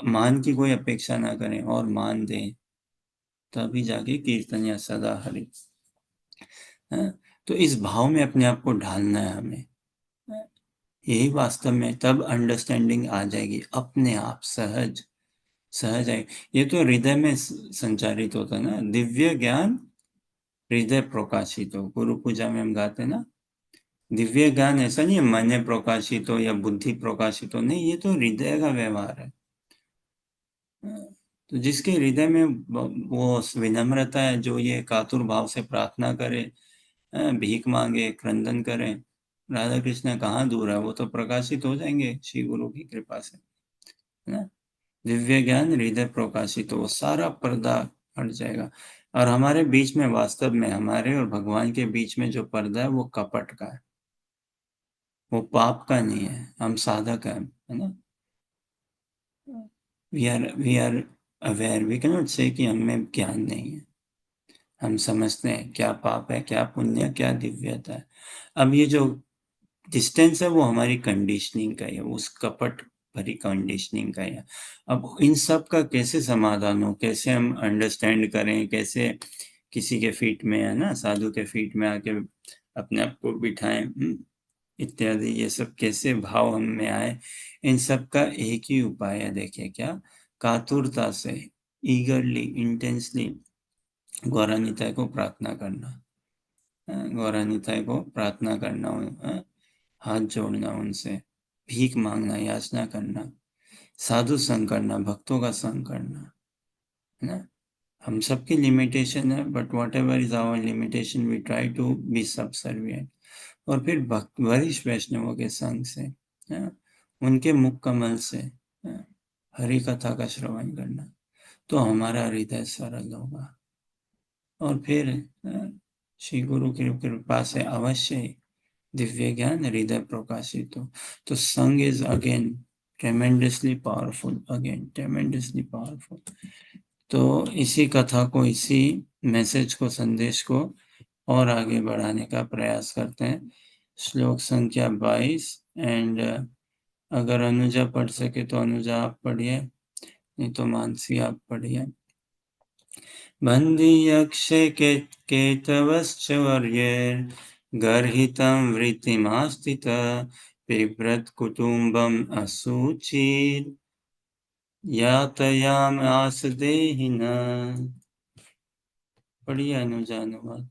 मान की कोई अपेक्षा ना करें और मान दें, तभी जाके कीर्तन या सदा हरि, तो इस भाव में अपने आप को ढालना है हमें। यही वास्तव में तब अंडरस्टैंडिंग आ जाएगी अपने आप, सहज सहज है। ये तो हृदय में संचारित होता है ना, दिव्य ज्ञान हृदय प्रकाशित हो। गुरु पूजा में हम गाते हैं ना, दिव्य ज्ञान ऐसा नहीं है मन प्रकाशित हो या बुद्धि प्रकाशित हो, नहीं, ये तो हृदय का व्यवहार है। तो जिसके हृदय में वो विनम्रता है, जो ये कातुर भाव से प्रार्थना करे, भीख मांगे, क्रंदन करें, राधा कृष्ण कहाँ दूर है, वो तो प्रकाशित हो जाएंगे श्री गुरु की कृपा से, है ना। दिव्य ज्ञान हृदय प्रकाशित हो, सारा पर्दा हट जाएगा। और हमारे बीच में, वास्तव में हमारे और भगवान के बीच में जो पर्दा है वो कपट का है, वो पाप का नहीं है, हम साधक हैं, है ना। We are aware, we can not say कि हमें ज्ञान नहीं है। हम समझते हैं क्या पाप है, क्या पुण्य, क्या दिव्यता है। अब ये जो डिस्टेंस है वो हमारी कंडीशनिंग का है, उस कपट भरी कंडीशनिंग का है। अब इन सब का कैसे समाधान हो, कैसे हम अंडरस्टैंड करें, कैसे किसी के फीट में, है ना, साधु के फीट में आके अपने आप को बिठाएं, इत्यादि, ये सब कैसे भाव हम में आए, इन सब का एक ही उपाय है, देखिए क्या, कातुरता से, ईगरली, इंटेंसली गौरानिताई को प्रार्थना करना, गौरानिताई को प्रार्थना करना, हाथ जोड़ना उनसे, भीख मांगना, याचना करना, साधु संग करना, भक्तों का संग करना, है ना। हम सबकी लिमिटेशन है, but whatever is our limitation we try to be subservient. और फिर भक्त वरिष्ठ वैष्णवों के संग से, उनके मुख कमल से, हरि कथा का श्रवण करना, तो हमारा हृदय सरल होगा। और फिर श्री गुरु की कृपा से अवश्य ही दिव्य ज्ञान हृदय प्रकाशित हो। तो संग is again tremendously powerful, again tremendously powerful. तो इसी कथा को, इसी मैसेज को, संदेश को और आगे बढ़ाने का प्रयास करते हैं। श्लोक संख्या 22, एंड अगर अनुजा पढ़ सके तो अनुजा आप पढ़िए, नहीं तो मानसी आप पढ़िए। बन्धीयक्षे केतवश्च वर्यैर्गर्हितं वृत्तिमास्थित बिभ्रत्कुटुम्बम् अशुचिर् यातयामास देहिनः। पढ़िए अनुजा अनुवाद।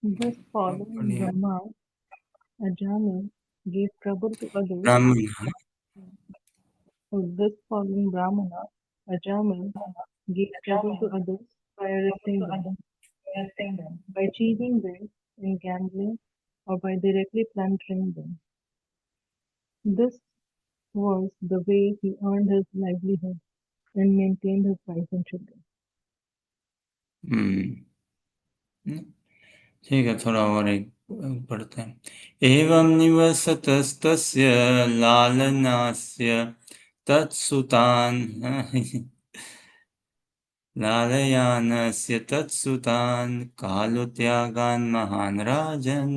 Thus following पढ़िए। Brahma, Ajami gave trouble to others. ब्राह्मण, हाँ? So this following Brahmana, Ajamil, gave trouble to others by arresting them, by cheating them in gambling, or by directly plundering them. This was the way he earned his livelihood and maintained his wife and children. ठीक है, थोड़ा और एक पढ़ते हैं। एवं निवसतस्तस्य लालनास्य तत्सुतान् लालयानस्य तत्सुतान् कालुत्यागान् महान् राजन्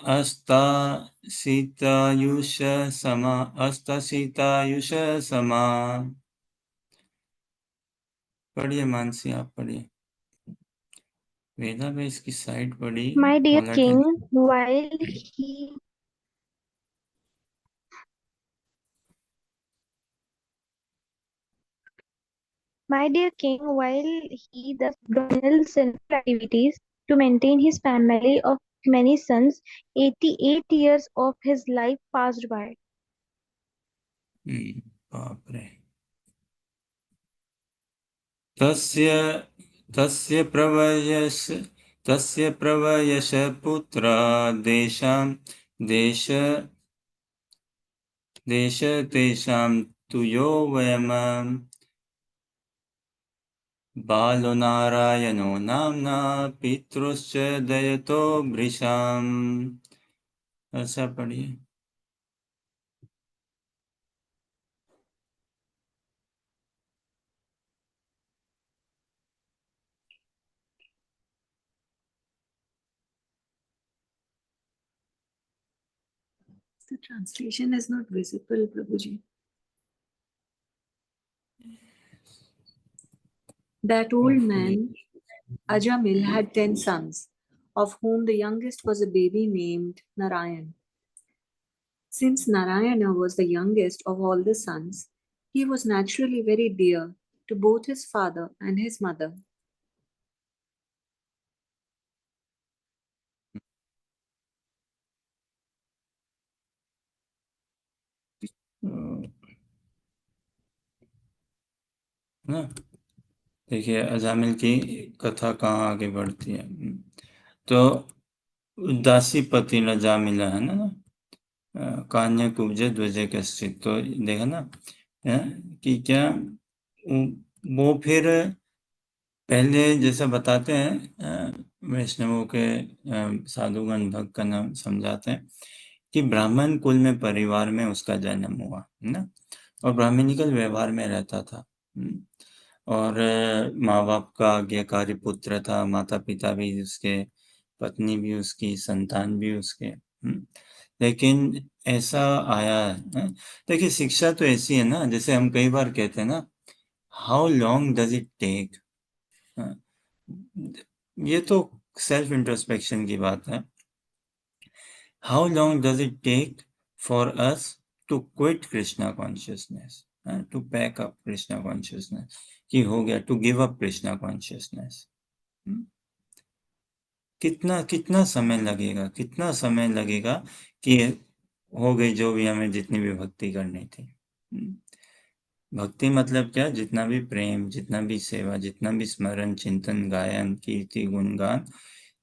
अष्टाशीतायुष समा। पढ़िए मानसी, आप पढ़िए। वेदा में इसकी साइड पढ़ी। My dear Volatility. king, while he thus dwells sinful activities to maintain his family of many sons, 88 years of his life passed by. बाप रे। तस्य तस्य प्रवयश पुत्र देश तेषां तु यो वयम् बालो नारायणो नाम्ना पितृश्च दयतो भृशाम्। ऐसा पढ़िए। The translation is not visible, Prabhuji. That old man, Ajamil, had 10 sons, of whom the youngest was a baby named Narayan. Since Narayana was the youngest of all the sons, he was naturally very dear to both his father and his mother. ना देखिए अजामिल की कथा कहाँ आगे बढ़ती है। तो दासी पति न जा मिला है ना, कान्य कुब्जे ध्वजे कश्चित। तो देखा ना कि क्या वो फिर पहले जैसा बताते हैं वैष्णवों के साधुगण भक्त का नाम समझाते हैं कि ब्राह्मण कुल में परिवार में उसका जन्म हुआ है ना, और ब्राह्मणिकल व्यवहार में रहता था। और माँ बाप का आज्ञाकारी पुत्र था, माता पिता भी उसके, पत्नी भी उसकी, संतान भी उसके। लेकिन ऐसा आया है। देखिए शिक्षा तो ऐसी है ना, जैसे हम कई बार कहते हैं ना, how long does it take. ये तो सेल्फ इंट्रोस्पेक्शन की बात है। How long does it take for us to quit Krishna consciousness, to pack up Krishna consciousness, कि हो गया, to give up Krishna consciousness. कितना समय लगेगा, कितना समय लगेगा कि हो गई जो भी हमें जितनी भी भक्ति करनी थी। भक्ति मतलब क्या, जितना भी प्रेम, जितना भी सेवा, जितना भी स्मरण, चिंतन, गायन, कीर्ति, गुणगान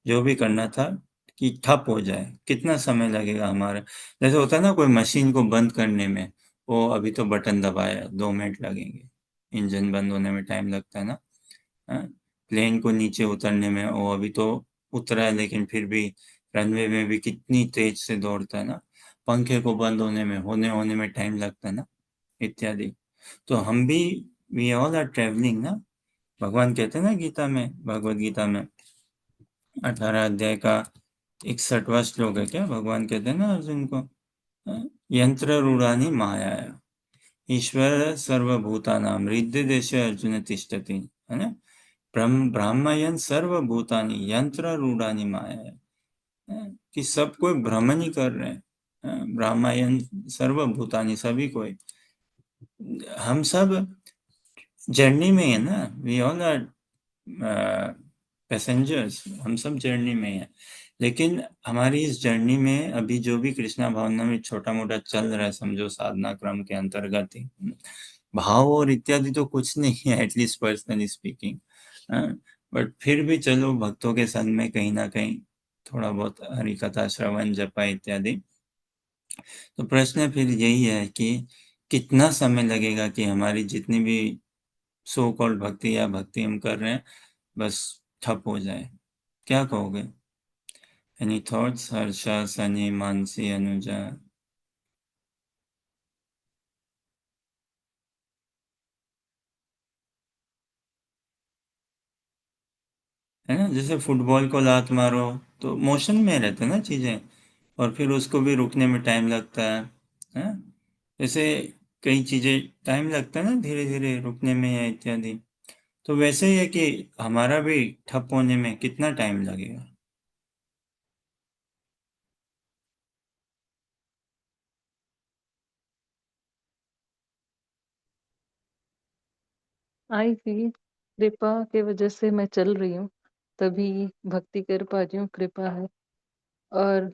जो भी करना था, कि ठप हो जाए, कितना समय लगेगा हमारा। जैसे होता है ना कोई मशीन को बंद करने में, वो अभी तो बटन दबाया 2 मिनट लगेंगे, इंजन बंद होने में टाइम लगता है ना। प्लेन को नीचे उतरने में, वो अभी तो उतरा है लेकिन फिर भी रनवे में भी कितनी तेज से दौड़ता है ना। पंखे को बंद होने में टाइम लगता है ना, इत्यादि। तो हम भी, वी ऑल आर ट्रेवलिंग ना। भगवान कहते हैं ना गीता में, भगवत गीता में 18 अध्याय का 61वां श्लोक है क्या, भगवान कहते हैं ना अर्जुन को, यंत्र रूढ़ानी माया ईश्वर सर्वभूतानां हृदय देशे अर्जुन तिष्ठति, है ना। ब्रह्मयन सर्वभूतानि यंत्र रूढ़ानी माया, कि सब कोई भ्रमण ही कर रहे हैं। ब्रह्मयन सर्वभूतानि, सभी कोई, हम सब जर्नी में है ना, वी ऑल आर पैसेंजर्स, हम सब जर्नी में हैं। लेकिन हमारी इस जर्नी में अभी जो भी कृष्णा भावना में छोटा मोटा चल रहा है, समझो साधना क्रम के अंतर्गत ही, भाव और इत्यादि तो कुछ नहीं है, एटलीस्ट पर्सनली स्पीकिंग। बट फिर भी चलो भक्तों के संग में कहीं ना कहीं थोड़ा बहुत हरि कथा श्रवण जपा इत्यादि। तो प्रश्न फिर यही है कि कितना समय लगेगा कि हमारी जितनी भी सो कॉल्ड भक्ति या भक्ति हम कर रहे हैं बस ठप हो जाए। क्या कहोगे? Any thoughts Harsha, Sunny, Mansi, Anuja? है ना, जैसे फुटबॉल को लात मारो तो मोशन में रहते हैं ना चीजें, और फिर उसको भी रुकने में टाइम लगता है। जैसे कई चीजें टाइम लगता है ना धीरे धीरे रुकने में या इत्यादि। तो वैसे ही है कि हमारा भी ठप होने में कितना टाइम लगेगा? आई फील कृपा के वजह से मैं चल रही हूँ, तभी भक्ति कर पा रही हूँ, कृपा है। और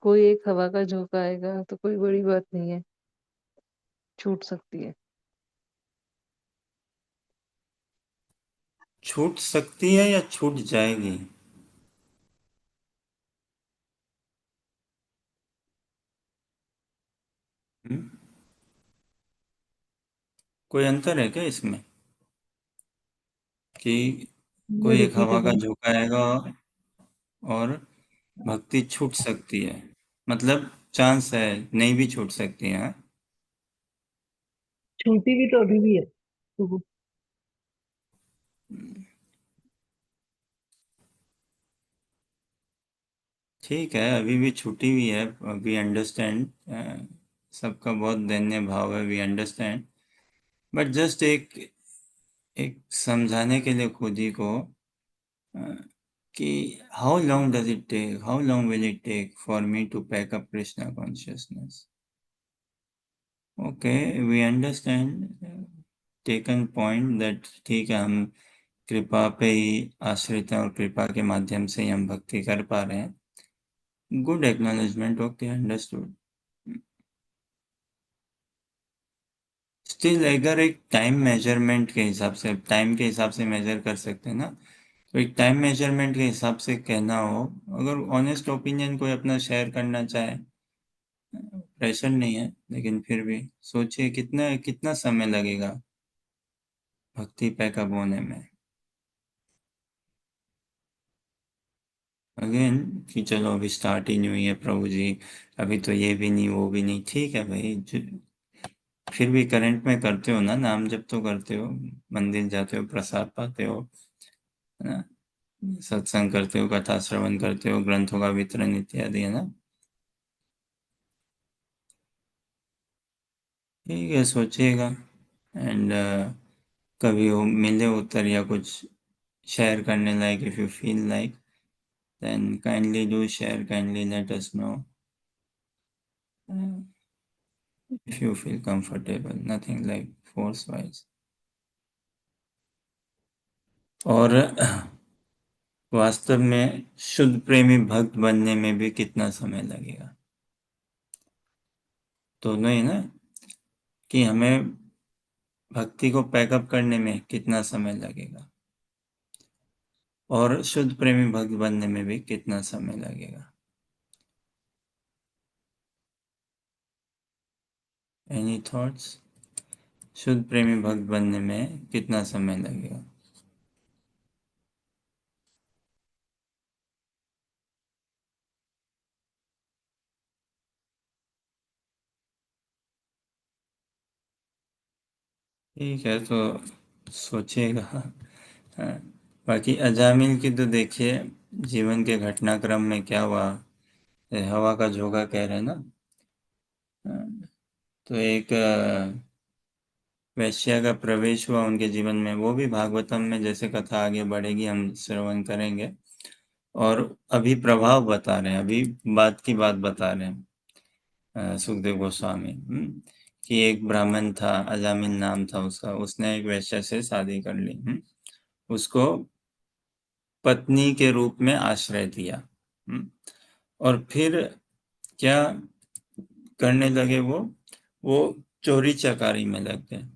कोई एक हवा का झोंका आएगा तो कोई बड़ी बात नहीं है, छूट सकती है। छूट सकती है या छूट जाएगी? हम्म? कोई अंतर है क्या इसमें कि मैं कोई एक रिपीट हवा का अगेन। झोंका आएगा और भक्ति छूट सकती है, मतलब चांस है नहीं भी छूट सकती है? हाँ? छूटी भी तो अभी भी है, तो वो ठीक है, अभी भी छुट्टी हुई है, वी अंडरस्टैंड। सबका बहुत धन्य भाव है, वी अंडरस्टैंड। बट जस्ट एक एक समझाने के लिए खुद ही को, अ, कि how long will it take for me to pack up Krishna consciousness? Okay, we understand, taken point that ठीक है, हम कृपा पे ही आश्रित हैं और कृपा के माध्यम से ही हम भक्ति कर पा रहे हैं। Good acknowledgement, okay, understood. Still अगर एक टाइम मेजरमेंट के हिसाब से, टाइम के हिसाब से मेजर कर सकते हैं ना, तो एक टाइम मेजरमेंट के हिसाब से कहना हो, अगर ऑनेस्ट ओपिनियन कोई अपना शेयर करना चाहे, प्रेशर नहीं है, लेकिन फिर भी सोचिए कितना कितना समय लगेगा भक्ति पैकअप होने में। अगेन कि चलो अभी स्टार्ट ही नहीं हुई है प्रभु जी, अभी तो ये भी नहीं वो भी नहीं, ठीक है भाई, फिर भी करंट में करते हो ना, नाम जब तो करते हो, मंदिर जाते हो, प्रसाद पाते हो, है ना, सत्संग करते हो, कथा श्रवण करते हो, ग्रंथों का वितरण इत्यादि, है ना। ठीक है, सोचिएगा। एंड कभी हो मिले उत्तर या कुछ शेयर करने लायक, if you feel like, then kindly do share, kindly let us know, if you feel comfortable, nothing like force wise. और वास्तव में शुद्ध प्रेमी भक्त बनने में भी कितना समय लगेगा? तो नहीं ना, कि हमें भक्ति को पैकअप करने में कितना समय लगेगा और शुद्ध प्रेमी भक्त बनने में भी कितना समय लगेगा। Any thoughts? शुद्ध प्रेमी भक्त बनने में कितना समय लगेगा? ठीक है, तो सोचिएगा। हाँ, बाकी अजामिल की तो देखिए जीवन के घटनाक्रम में क्या हुआ, ये हवा का झोंका कह रहे हैं ना। हाँ, तो एक वैश्या का प्रवेश हुआ उनके जीवन में, वो भी भागवतम में, जैसे कथा आगे बढ़ेगी हम श्रवण करेंगे। और अभी प्रभाव बता रहे हैं, अभी बात की बात बता रहे हैं सुखदेव गोस्वामी, कि एक ब्राह्मण था, अजामिल नाम था उसका, उसने एक वैश्या से शादी कर ली, उसको पत्नी के रूप में आश्रय दिया। और फिर क्या करने लगे वो चोरी चकारी में लग गए,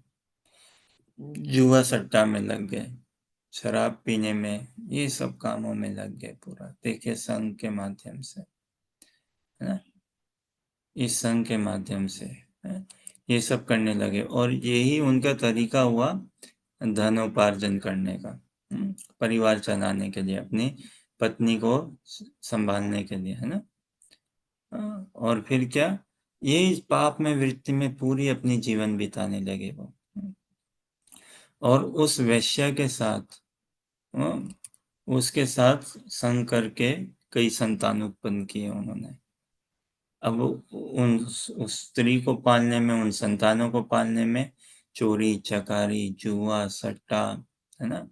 जुआ सट्टा में लग गए, शराब पीने में, ये सब कामों में लग गए पूरा। देखिए संघ के माध्यम से, है ना, इस संघ के माध्यम से ये सब करने लगे, और यही उनका तरीका हुआ धन उपार्जन करने का, परिवार चलाने के लिए, अपनी पत्नी को संभालने के लिए, है ना। और फिर क्या, ये इस पाप में वृत्ति में पूरी अपनी जीवन बिताने लगे वो, और उस वैश्या के साथ, उसके साथ संग करके कई संतान उत्पन्न किए उन्होंने। अब उस स्त्री को पालने में, उन संतानों को पालने में चोरी चकारी, जुआ सट्टा, है ना,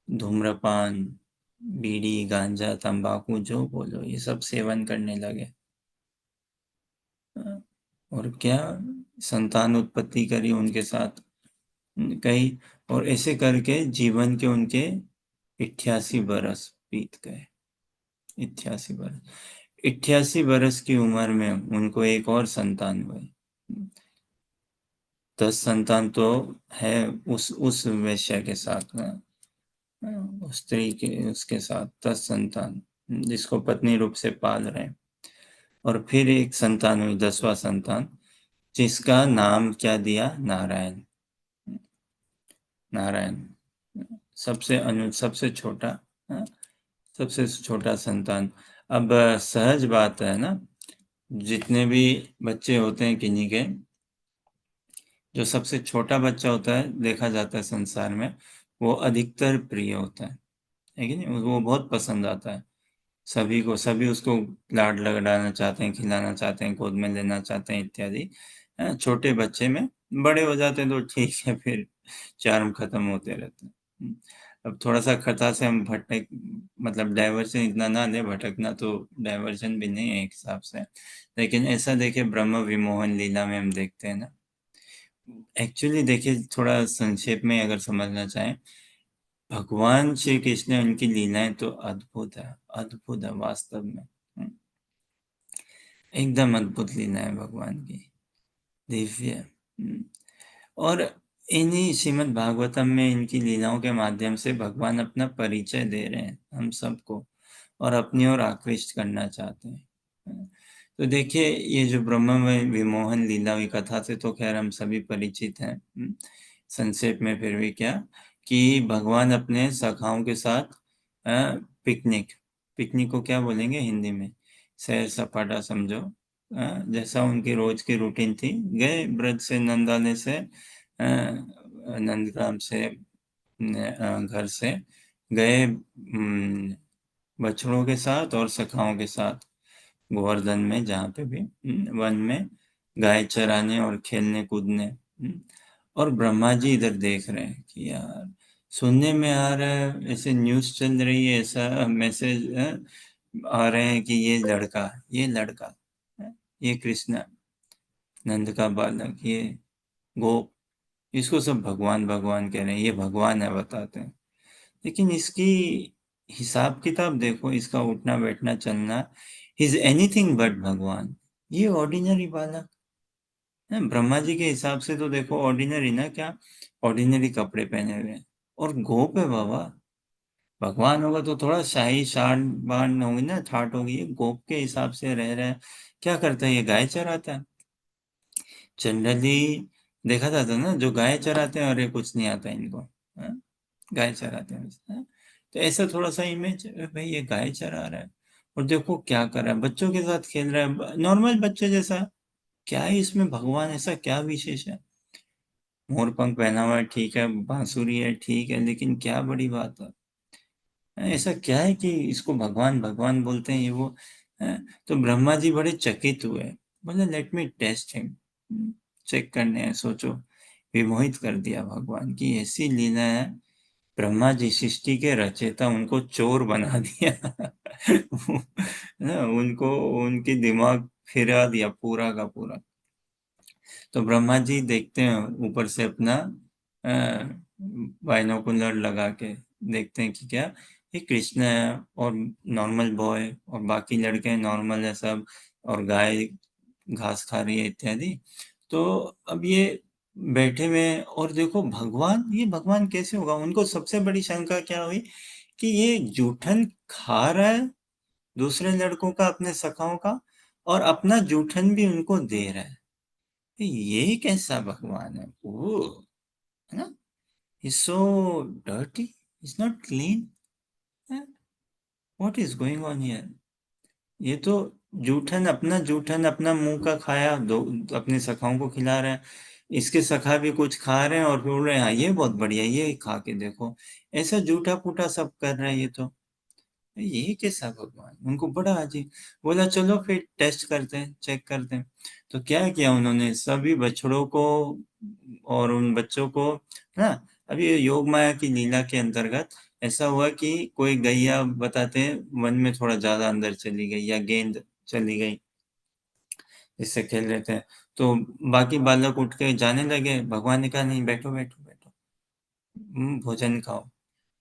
धूम्रपान, बीड़ी गांजा तंबाकू, जो बोलो, ये सब सेवन करने लगे। और क्या संतान उत्पत्ति करी उनके साथ कई, और ऐसे करके जीवन के उनके 88 बरस बीत गए। 88 बरस, 88 बरस की उम्र में उनको एक और संतान हुए। 10 संतान तो है उस वैश्या के साथ में, उस स्त्री के, उसके साथ 10 संतान जिसको पत्नी रूप से पाल रहे हैं। और फिर एक संतान हुई, 10वां संतान, जिसका नाम क्या दिया, नारायण। नारायण सबसे छोटा, सबसे छोटा संतान। अब सहज बात है ना, जितने भी बच्चे होते हैं किन्हीं के, जो सबसे छोटा बच्चा होता है देखा जाता है संसार में, वो अधिकतर प्रिय होता है कि नहीं, वो बहुत पसंद आता है सभी को, सभी उसको लाड लगाना चाहते हैं, खिलाना चाहते हैं, गोद में लेना चाहते हैं इत्यादि। छोटे बच्चे में, बड़े हो जाते हैं तो ठीक है, फिर चार्म खत्म होते रहते हैं। अब थोड़ा सा खता से हम भटक, मतलब डाइवर्जन इतना ना ले, भटकना तो डाइवर्जन भी नहीं है एक हिसाब से, लेकिन ऐसा देखे ब्रह्म विमोहन लीला में हम देखते हैं ना, एक्चुअली देखिए थोड़ा संक्षेप में अगर समझना चाहें, भगवान श्री कृष्ण, उनकी लीलाएं तो अद्भुत है, अद्भुत है वास्तव में, एकदम अद्भुत लीला है भगवान की, दिव्य। और इन्हीं श्रीमद् भागवतम में इनकी लीलाओं के माध्यम से भगवान अपना परिचय दे रहे हैं हम सबको, और अपनी ओर आकृष्ट करना चाहते हैं। तो देखिए, ये जो ब्रह्म विमोहन लीला हुई कथा से तो खैर हम सभी परिचित हैं, संक्षेप में फिर भी क्या, कि भगवान अपने सखाओं के साथ पिकनिक, पिकनिक को क्या बोलेंगे हिंदी में, सैर सपाटा समझो, जैसा उनकी रोज की रूटीन थी, गए ब्रज से, नंदालय से, नंदग्राम से, घर से गए बछड़ों के साथ और सखाओं के साथ गोवर्धन में, जहाँ पे भी वन में गाय चराने और खेलने कूदने। और ब्रह्मा जी इधर देख रहे हैं कि यार, सुनने में आ रहा है, ऐसे न्यूज़ चल रही है, ऐसा मैसेज आ रहे हैं कि ये लड़का, ये कृष्ण, नंद का बालक, ये गोप, इसको सब भगवान भगवान कह रहे हैं, ये भगवान है बताते हैं। लेकिन इसकी हिसाब किताब देखो, इसका उठना बैठना चलना, इज एनीथिंग बट भगवान। ये ऑर्डिनरी बालक है, ब्रह्मा जी के हिसाब से तो देखो ऑर्डिनरी ना क्या, ऑर्डिनरी कपड़े पहने हुए हैं, और गोप है बाबा। भगवान होगा तो थोड़ा शाही शान बान होगी ना, ठाट होगी, ये गोप के हिसाब से रह रहा है। क्या करता है, ये गाय चराता है। जनरली देखा जाता है ना, जो गाय चराते हैं, अरे कुछ नहीं आता इनको, हाँ? गाय चराते हैं, हाँ? तो ऐसा थोड़ा सा इमेज, भाई ये गाय चरा रहा है, और देखो क्या कर रहा है, बच्चों के साथ खेल रहा है, नॉर्मल बच्चे जैसा। क्या है इसमें भगवान, ऐसा क्या विशेष है, मोर पंख पहना हुआ है ठीक है, बांसुरी है ठीक है, लेकिन क्या बड़ी बात है, ऐसा क्या है कि इसको भगवान भगवान बोलते हैं, ये वो है? तो ब्रह्मा जी बड़े चकित हुए, बोले let me test him, check करने हैं, सोचो, विमोहित कर दिया भगवान की ऐसी लीला है। ब्रह्मा जी सृष्टि के रचयिता, उनको चोर बना दिया ना, उनको, उनकी दिमाग फिरा दिया पूरा का पूरा। तो ब्रह्मा जी देखते हैं ऊपर से अपना बाइनोकुलर लगा के, देखते हैं कि क्या ये कृष्ण है और नॉर्मल बॉय और बाकी लड़के नॉर्मल है सब, और गाय घास खा रही है इत्यादि। तो अब ये बैठे हुए हैं, और देखो भगवान, ये भगवान कैसे होगा? उनको सबसे बड़ी शंका क्या हुई कि ये जूठन खा रहा है दूसरे लड़कों का, अपने सखाओं का, और अपना जूठन भी उनको दे रहा है। ये कैसा भगवान है? वो है ना, is so dirty, is not clean, what is going on here? ये तो जूठन अपना मुंह का खाया, दो अपने सखाओं को खिला रहे हैं, इसके सखा भी कुछ खा रहे हैं और बोल रहे हैं हाँ ये बहुत बढ़िया, ये खा के देखो। ऐसा जूठा फूटा सब कर रहे हैं ये तो। ये कैसा भगवान? उनको बड़ा अजीब। बोला चलो फिर टेस्ट करते हैं, चेक करते हैं। तो क्या किया उन्होंने, सभी बछड़ों को और उन बच्चों को ना, अभी ये योग माया की लीला के अंतर्गत ऐसा हुआ कि कोई गैया बताते हैं वन में थोड़ा ज्यादा अंदर चली गई, या गेंद चली गई, इससे खेल रहे थे, तो बाकी बालक उठ के जाने लगे। भगवान ने कहा नहीं, बैठो बैठो बैठो, भोजन खाओ,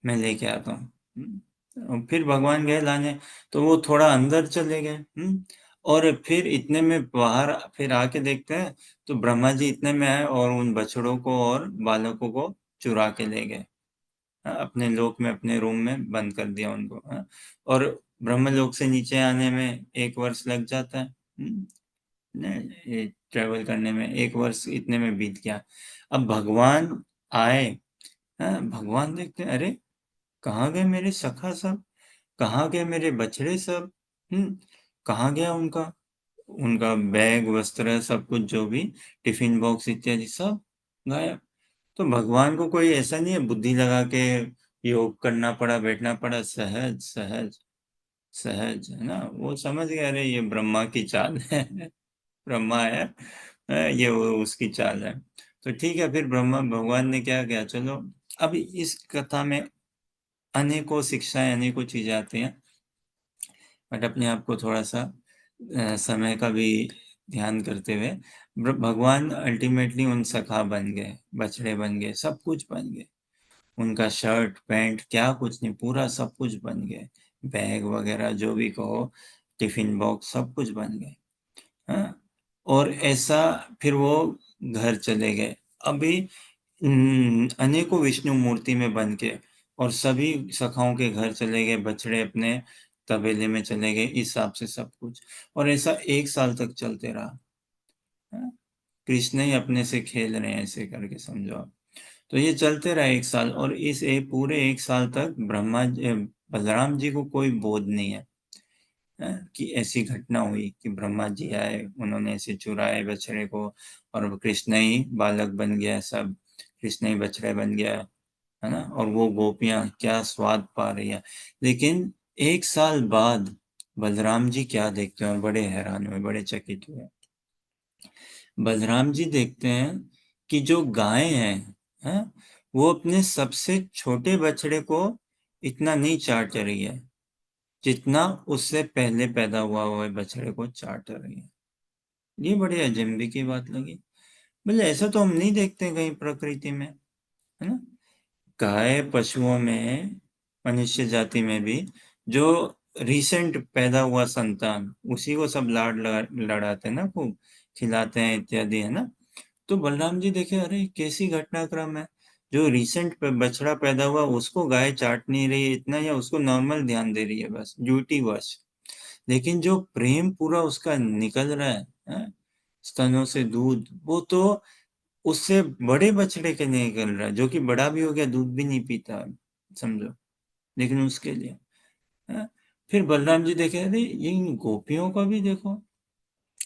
मैं लेके आता हूँ। और फिर भगवान गए लाने, तो वो थोड़ा अंदर चले गए। और फिर इतने में बाहर फिर आके देखते हैं तो ब्रह्मा जी इतने में आए और उन बछड़ों को और बालकों को चुरा के ले गए। अपने लोक में, अपने रूम में बंद कर दिया उनको। और ब्रह्मलोक से नीचे आने में 1 वर्ष लग जाता है। ये ट्रेवल करने में 1 वर्ष इतने में बीत गया। अब भगवान आए, भगवान देखते हैं, अरे कहाँ गए मेरे सखा सब, कहाँ गए मेरे बछड़े सब? कहाँ गया उनका उनका बैग वस्त्र सब कुछ, जो भी टिफिन बॉक्स इत्यादि सब गायब। तो भगवान को कोई ऐसा नहीं है बुद्धि लगा के योग करना पड़ा, बैठना पड़ा, सहज सहज सहज, है ना, वो समझ गया अरे ये ब्रह्मा की चाल है। ब्रह्मा है, ये वो उसकी चाल है। तो ठीक है, फिर ब्रह्मा भगवान ने क्या किया, चलो अब इस कथा में अनेकों शिक्षाएं, अनेकों चीजें आती हैं, बट अपने आप को थोड़ा सा समय का भी ध्यान करते हुए भगवान अल्टीमेटली उन सखा बन गए, बछड़े बन गए, सब कुछ बन गए। उनका शर्ट पैंट क्या कुछ नहीं, पूरा सब कुछ बन गए, बैग वगैरह जो भी कहो, टिफिन बॉक्स सब कुछ बन गए। हाँ, और ऐसा फिर वो घर चले गए। अभी अनेकों विष्णु मूर्ति में बन के, और सभी सखाओं के घर चले गए, बछड़े अपने तबेले में चले गए, इस हिसाब से सब कुछ। और ऐसा 1 साल तक चलते रहा। हाँ, कृष्ण ही अपने से खेल रहे हैं ऐसे करके, समझो आप। तो ये चलते रहा 1 साल, और इस पूरे 1 साल तक बलराम जी को कोई बोध नहीं है, कि ऐसी घटना हुई कि ब्रह्मा जी आए, उन्होंने ऐसे चुराए बछड़े को, और कृष्ण ही बालक बन गया, सब कृष्ण ही बछड़े बन गया, है ना, और वो गोपियां क्या स्वाद पा रही है। लेकिन 1 साल बाद बलराम जी क्या देखते हैं, और बड़े हैरान हुए, बड़े चकित हुए। बलराम जी देखते हैं कि जो गाय है, वो अपने सबसे छोटे बछड़े को इतना नहीं चाट रही है जितना उससे पहले पैदा हुआ हुआ बछड़े को चाट रही है। ये बड़ी अजंबी की बात लगी। बोले ऐसा तो हम नहीं देखते कहीं प्रकृति में, है ना। गाय पशुओं में, मनुष्य जाति में भी जो रिसेंट पैदा हुआ संतान, उसी को सब लड़ाते हैं ना, खूब खिलाते हैं इत्यादि, है ना। तो बलराम जी देखे, अरे कैसी घटनाक्रम है, जो रिसेंट बछड़ा पैदा हुआ उसको गाय चाट नहीं रही है इतना, या उसको नॉर्मल ध्यान दे रही है बस ड्यूटी वश। लेकिन जो प्रेम पूरा उसका निकल रहा है, स्तनों से दूध, वो तो उससे बड़े बछड़े के नहीं निकल रहा है, जो कि बड़ा भी हो गया, दूध भी नहीं पीता, समझो। लेकिन उसके लिए, है? फिर बलराम जी देखे, अरे ये इन गोपियों का भी देखो,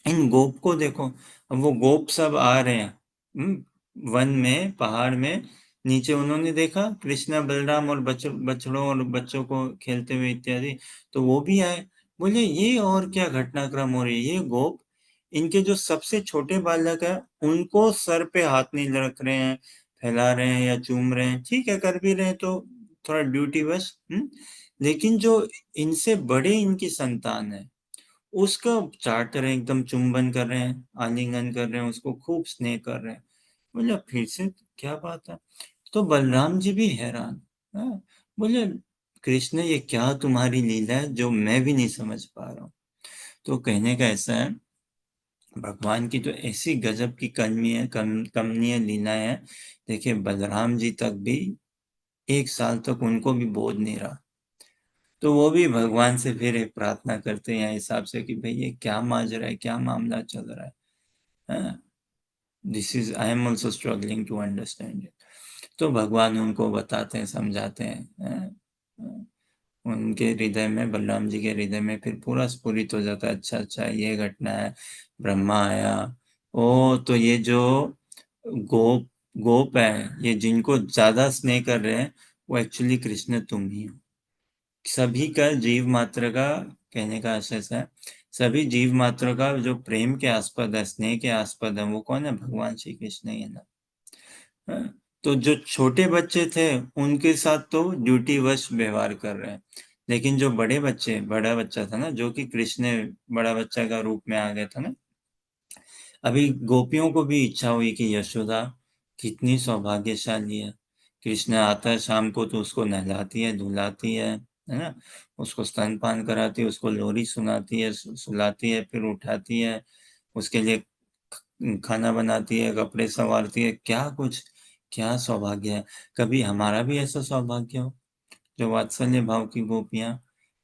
इन गोप को देखो। अब वो गोप सब आ रहे हैं, वन में, पहाड़ में, नीचे उन्होंने देखा कृष्णा बलराम और बछड़ों और बच्चों को खेलते हुए इत्यादि, तो वो भी आए। बोले ये और क्या घटनाक्रम हो रही है, ये गोप इनके जो सबसे छोटे बालक है उनको सर पे हाथ नहीं रख रहे हैं, फैला रहे हैं या चूम रहे हैं, ठीक है कर भी रहे हैं तो थोड़ा ड्यूटी बस। लेकिन जो इनसे बड़े इनकी संतान है उसका चाट रहे हैं, एकदम चुंबन कर रहे हैं, आलिंगन कर रहे हैं, उसको खूब स्नेह कर रहे हैं। बोले फिर से क्या बात है? तो बलराम जी भी हैरान। हाँ, बोले कृष्ण ये क्या तुम्हारी लीला है जो मैं भी नहीं समझ पा रहा हूँ। तो कहने का ऐसा है, भगवान की तो ऐसी गजब की कमनीय लीलाएं हैं। देखिए बलराम जी तक भी 1 साल तक उनको भी बोध नहीं रहा, तो वो भी भगवान से फिर एक प्रार्थना करते हैं हिसाब से कि भाई ये क्या माजरा है, क्या मामला चल रहा है, this is I am also struggling to understand it. तो भगवान उनको बताते हैं, समझाते हैं, उनके हृदय में, बलराम जी के हृदय में फिर पूरा स्फुरित हो जाता है, अच्छा अच्छा ये घटना है, ब्रह्मा आया, ओ तो ये जो गोप गोप है, ये जिनको ज्यादा स्नेह कर रहे हैं वो एक्चुअली कृष्ण तुम ही हो। सभी का जीव मात्र का, कहने का आशय है, सभी जीव मात्र का जो प्रेम के आस्पद है, स्नेह के आस्पद है, वो कौन है? भगवान श्री कृष्ण ही है ना। हाँ, तो जो छोटे बच्चे थे उनके साथ तो ड्यूटी वश व्यवहार कर रहे हैं, लेकिन जो बड़ा बच्चा था ना, जो कि कृष्ण बड़ा बच्चा का रूप में आ गया था ना, अभी गोपियों को भी इच्छा हुई कि यशोदा कितनी सौभाग्यशाली है, कृष्ण आता है शाम को तो उसको नहलाती है, धुलाती है ना, उसको स्तनपान कराती है, उसको लोरी सुनाती है, सुलाती है, फिर उठाती है, उसके लिए खाना बनाती है, कपड़े संवारती है, क्या कुछ, क्या सौभाग्य है। कभी हमारा भी ऐसा सौभाग्य हो, जो वात्सल्य भाव की गोपियां,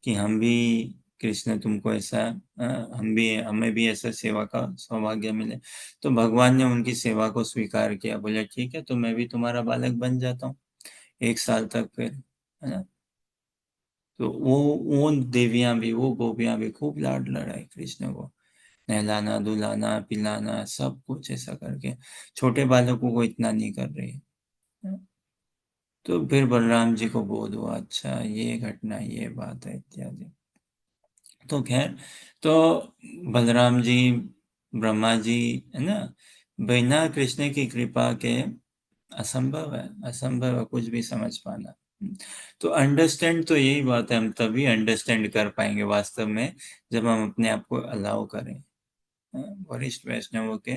कि हम भी कृष्ण तुमको ऐसा, हमें भी ऐसा सेवा का सौभाग्य मिले। तो भगवान ने उनकी सेवा को स्वीकार किया, बोले ठीक है तो मैं भी तुम्हारा बालक बन जाता हूँ 1 साल तक फिर, है ना। तो वो देवियां भी, वो गोपियां भी खूब लाड लड़ाई कृष्ण को, नहलाना धुलाना पिलाना सब कुछ ऐसा करके, छोटे बालकों को इतना नहीं कर रही है। तो फिर बलराम जी को बोध हुआ, अच्छा ये घटना, ये बात है इत्यादि। तो खैर, तो बलराम जी, ब्रह्मा जी, है ना, बिना कृष्ण की कृपा के असंभव है, असंभव है कुछ भी समझ पाना। तो अंडरस्टैंड, तो यही बात है, हम तभी अंडरस्टैंड कर पाएंगे वास्तव में जब हम अपने आप को अलाउ करें, वरिष्ठ वैष्णवों के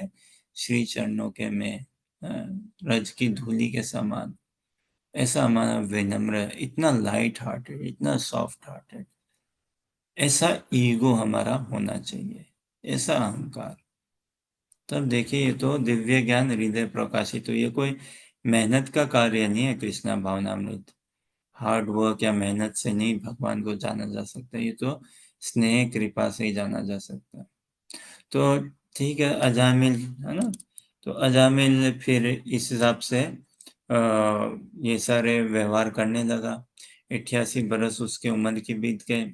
श्री चरणों के में, रज की धूलि के समान, ऐसा हमारा विनम्र, इतना लाइट हार्टेड, इतना सॉफ्ट हार्टेड, ऐसा ईगो हमारा होना चाहिए, ऐसा अहंकार। तब देखिए ये तो दिव्य ज्ञान हृदय प्रकाशित, तो ये कोई मेहनत का कार्य नहीं है कृष्णा भावनामृत, हार्ड वर्क या मेहनत से नहीं भगवान को जाना जा सकता, ये तो स्नेह कृपा से ही जाना जा सकता है। तो ठीक है, अजामिल, है ना, तो अजामिल फिर इस हिसाब से ये सारे व्यवहार करने लगा। 88 बरस उसके उम्र की बीत गए,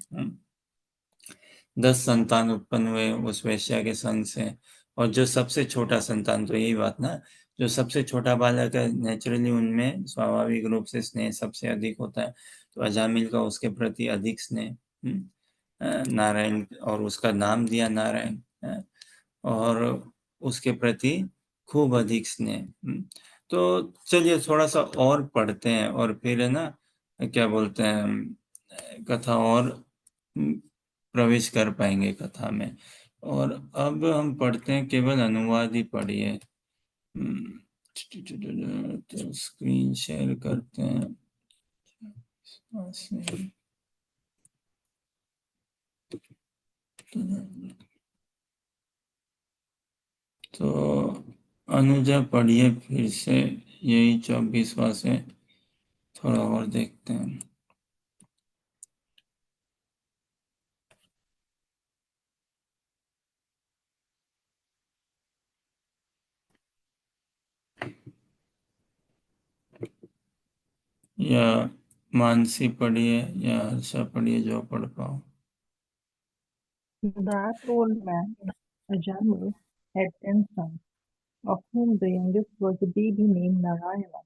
10 संतान उत्पन्न हुए उस वैश्या के संग से। और जो सबसे छोटा संतान, तो यही बात ना, जो सबसे छोटा बालक है नेचुरली उनमें स्वाभाविक रूप से स्नेह सबसे अधिक होता है, तो अजामिल का उसके प्रति अधिक स्नेह, नारायण, और उसका नाम दिया नारायण, और उसके प्रति खूब अधिक स्नेह। तो चलिए थोड़ा सा और पढ़ते हैं और फिर है ना, क्या बोलते हैं, कथा और प्रवेश कर पाएंगे कथा में। और अब हम पढ़ते हैं, केवल अनुवाद ही पढ़िए। तो स्क्रीन शेयर करते हैं। तो अनुजा पढ़िए फिर से, यही 24वां से थोड़ा और देखते हैं। या मानसी पढ़िए या हर्षा पढ़िए, जो पढ़ पाओ। That old man, Ajamil, had 10 sons, of whom the youngest was a baby named Narayana.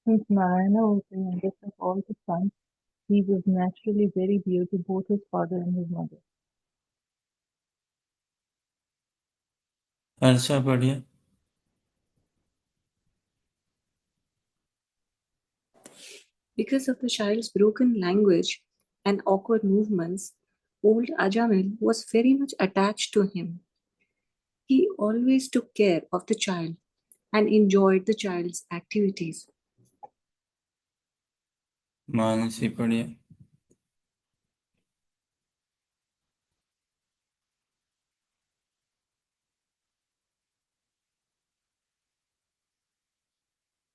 Since Narayana was the youngest of all the sons, he was naturally very dear to both his father and his mother. Harsha पढ़िए। Because of the child's broken language and awkward movements, old Ajamil was very much attached to him. He always took care of the child and enjoyed the child's activities. Mansi पढ़िए।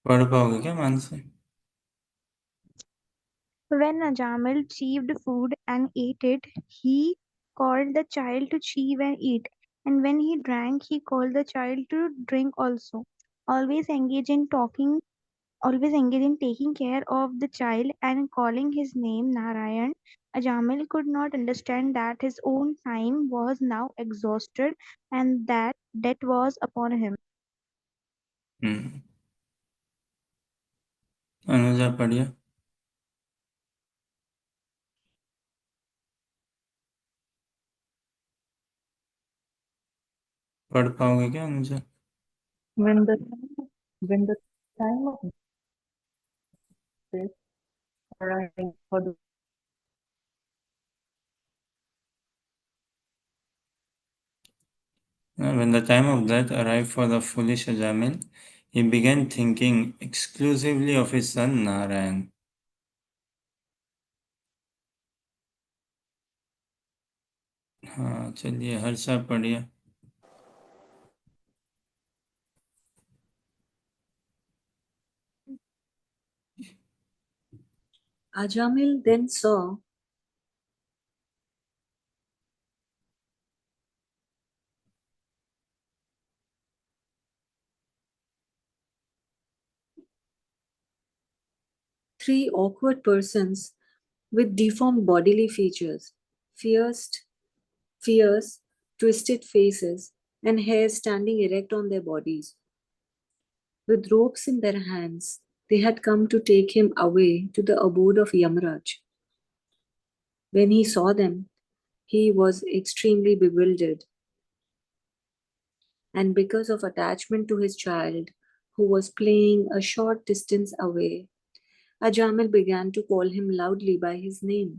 पढ़ पाओगे क्या Mansi? When Ajamil cheeved food and ate it, he called the child to cheeve and eat. And when he drank, he called the child to drink also. Always engage in talking, always engage in taking care of the child and calling his name Narayan. Ajamil could not understand that his own time was now exhausted and that debt was upon him. हम्म। अनुजा पढ़िए। पढ़ पाओगे क्या Anuja? When the when the time of death arrived for the When the time of death arrived for the foolish Ajamil, he began thinking exclusively of his son Narayan. हाँ चलिए हर्षा पढ़िए। Ajamil then saw three awkward persons with deformed bodily features, fierce, twisted faces, and hair standing erect on their bodies. With ropes in their hands, they had come to take him away to the abode of Yamraj. When he saw them, he was extremely bewildered, and because of attachment to his child, who was playing a short distance away, Ajamil began to call him loudly by his name.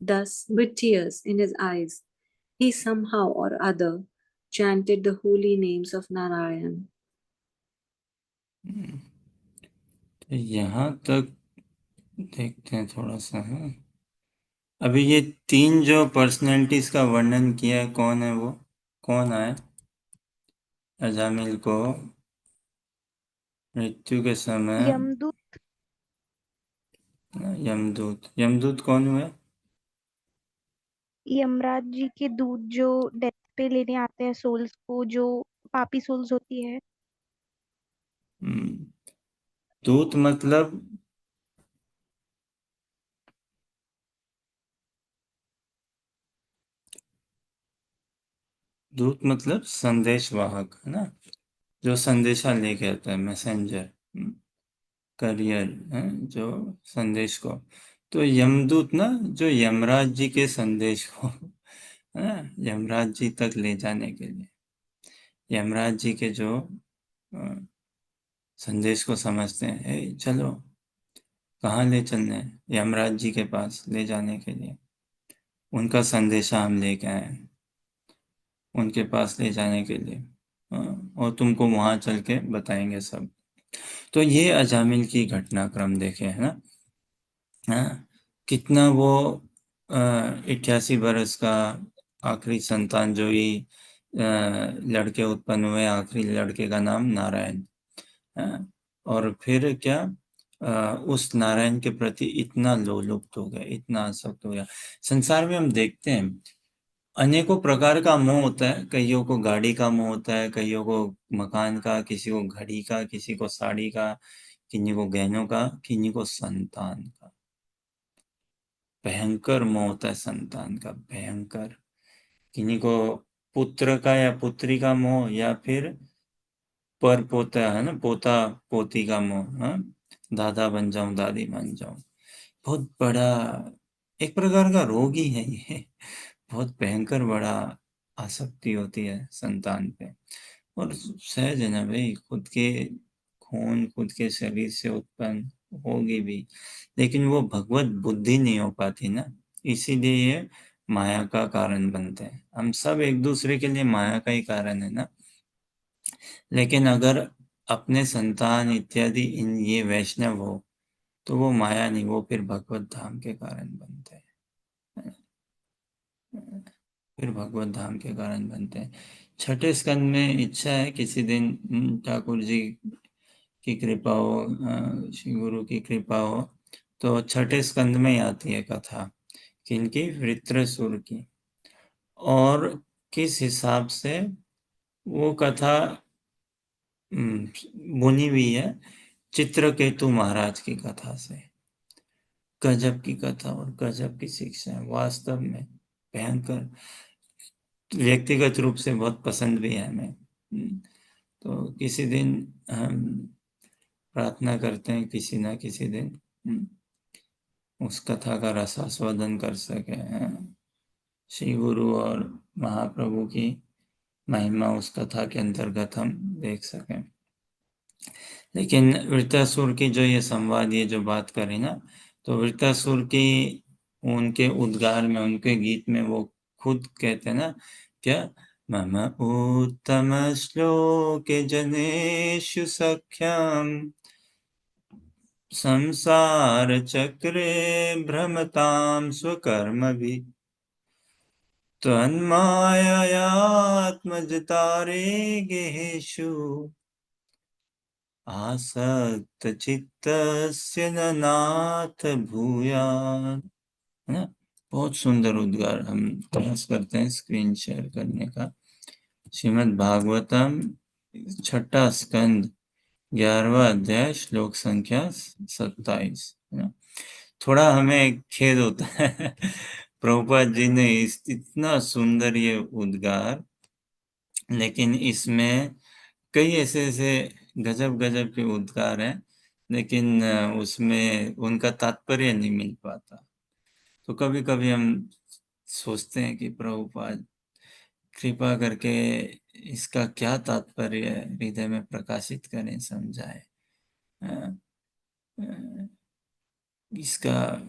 Thus, with tears in his eyes, he somehow or other chanted the holy names of Narayan. तो यहाँ तक देखते हैं थोड़ा सा है। अभी ये तीन जो पर्सनैलिटीज का वर्णन किया है, कौन है वो? कौन आए अजामिल को मृत्यु के समय? यमदूत यमदूत। यमदूत कौन हुए? यमराज जी के दूत जो डेथ पे लेने आते हैं सोल्स को, जो पापी सोल्स होती है। हम्म, दूत मतलब संदेशवाहक है ना, जो संदेशा लेके आता है, मैसेंजर, करियर है, जो संदेश को। तो यमदूत ना, जो यमराज जी के संदेश को है ना, यमराज जी तक ले जाने के लिए, यमराज जी के जो अ, संदेश को समझते हैं, "ए, चलो कहाँ ले चलना है? यमराज जी के पास ले जाने के लिए, उनका संदेशा हम लेके आए हैं, उनके पास ले जाने के लिए, और तुमको वहां चल के बताएंगे सब।" तो ये अजामिल की घटनाक्रम देखे है ना। हाँ, कितना वो 88 बरस का आखिरी संतान, जो ही लड़के उत्पन्न हुए, आखिरी लड़के का नाम नारायण। हाँ, और फिर क्या, उस नारायण के प्रति इतना लोलुप्त हो गया, इतना आसक्त हो गया। संसार में हम देखते हैं अनेकों प्रकार का मोह होता है। कईयों को गाड़ी का मोह होता है, कईयों को मकान का, किसी को घड़ी का, किसी को साड़ी का, किन्हीं को गहनों का, किन्हीं को संतान का। भयंकर मोह होता है संतान का, भयंकर। किन्हीं को पुत्र का या पुत्री का मोह, या फिर पर पोता है ना, पोता पोती का मोह। हाँ, दादा बन जाऊं, दादी बन जाऊं। बहुत बड़ा एक प्रकार का रोग ही है ये। बहुत भयंकर बड़ा आसक्ति होती है संतान पे। और सहज है ना भाई, खुद के खून, खुद के शरीर से उत्पन्न होगी भी, लेकिन वो भगवत बुद्धि नहीं हो पाती ना, इसीलिए ये माया का कारण बनते हैं। हम सब एक दूसरे के लिए माया का ही कारण है ना। लेकिन अगर अपने संतान इत्यादि इन ये वैष्णव हो, तो वो माया नहीं, वो फिर भगवत धाम के कारण बनते हैं, फिर भगवत धाम के कारण बनते हैं। छठे स्कंद में इच्छा है किसी दिन ठाकुर जी की कृपा हो, श्री गुरु की कृपा हो, तो छठे स्कंद में ही आती है कथा किनकी, वृत्रासुर की। और किस हिसाब से वो कथा बुनी हुई है, चित्रकेतु महाराज की कथा से। गजब की कथा और गजब की शिक्षा है, वास्तव में भयंकर, व्यक्तिगत रूप से बहुत पसंद भी है हमें। तो किसी दिन हम प्रार्थना करते हैं, किसी ना किसी दिन उस कथा का रसास्वादन कर सके, श्री गुरु और महाप्रभु की महिमा उस कथा के अंतर्गत हम देख सकें। लेकिन वृत्रासुर की जो ये संवाद, ये जो बात करी ना, तो वृत्रासुर की उनके उद्गार में, उनके गीत में वो खुद कहते हैं ना, क्या, मम उत्तम श्लोके जनेषु सख्यम संसार चक्रे भ्रमताम स्वकर्मभि तन्माययात्मजतारे गेषु आसक्त चित्तस्य न नाथ भूयात्। है ना, बहुत सुंदर उद्गार। हम प्रयास करते हैं स्क्रीन शेयर करने का। श्रीमद् भागवतम 6 स्कंद 11वां अध्याय श्लोक संख्या 27। है ना, थोड़ा हमें खेद होता है प्रभुपाद जी ने इतना सुंदर ये उद्गार, लेकिन इसमें कई ऐसे ऐसे गजब गजब के उद्गार हैं, लेकिन उसमें उनका तात्पर्य नहीं मिल पाता। तो कभी कभी हम सोचते हैं कि प्रभुपाद कृपा करके इसका क्या तात्पर्य हृदय में प्रकाशित करें, समझाए, अ, अ, इसका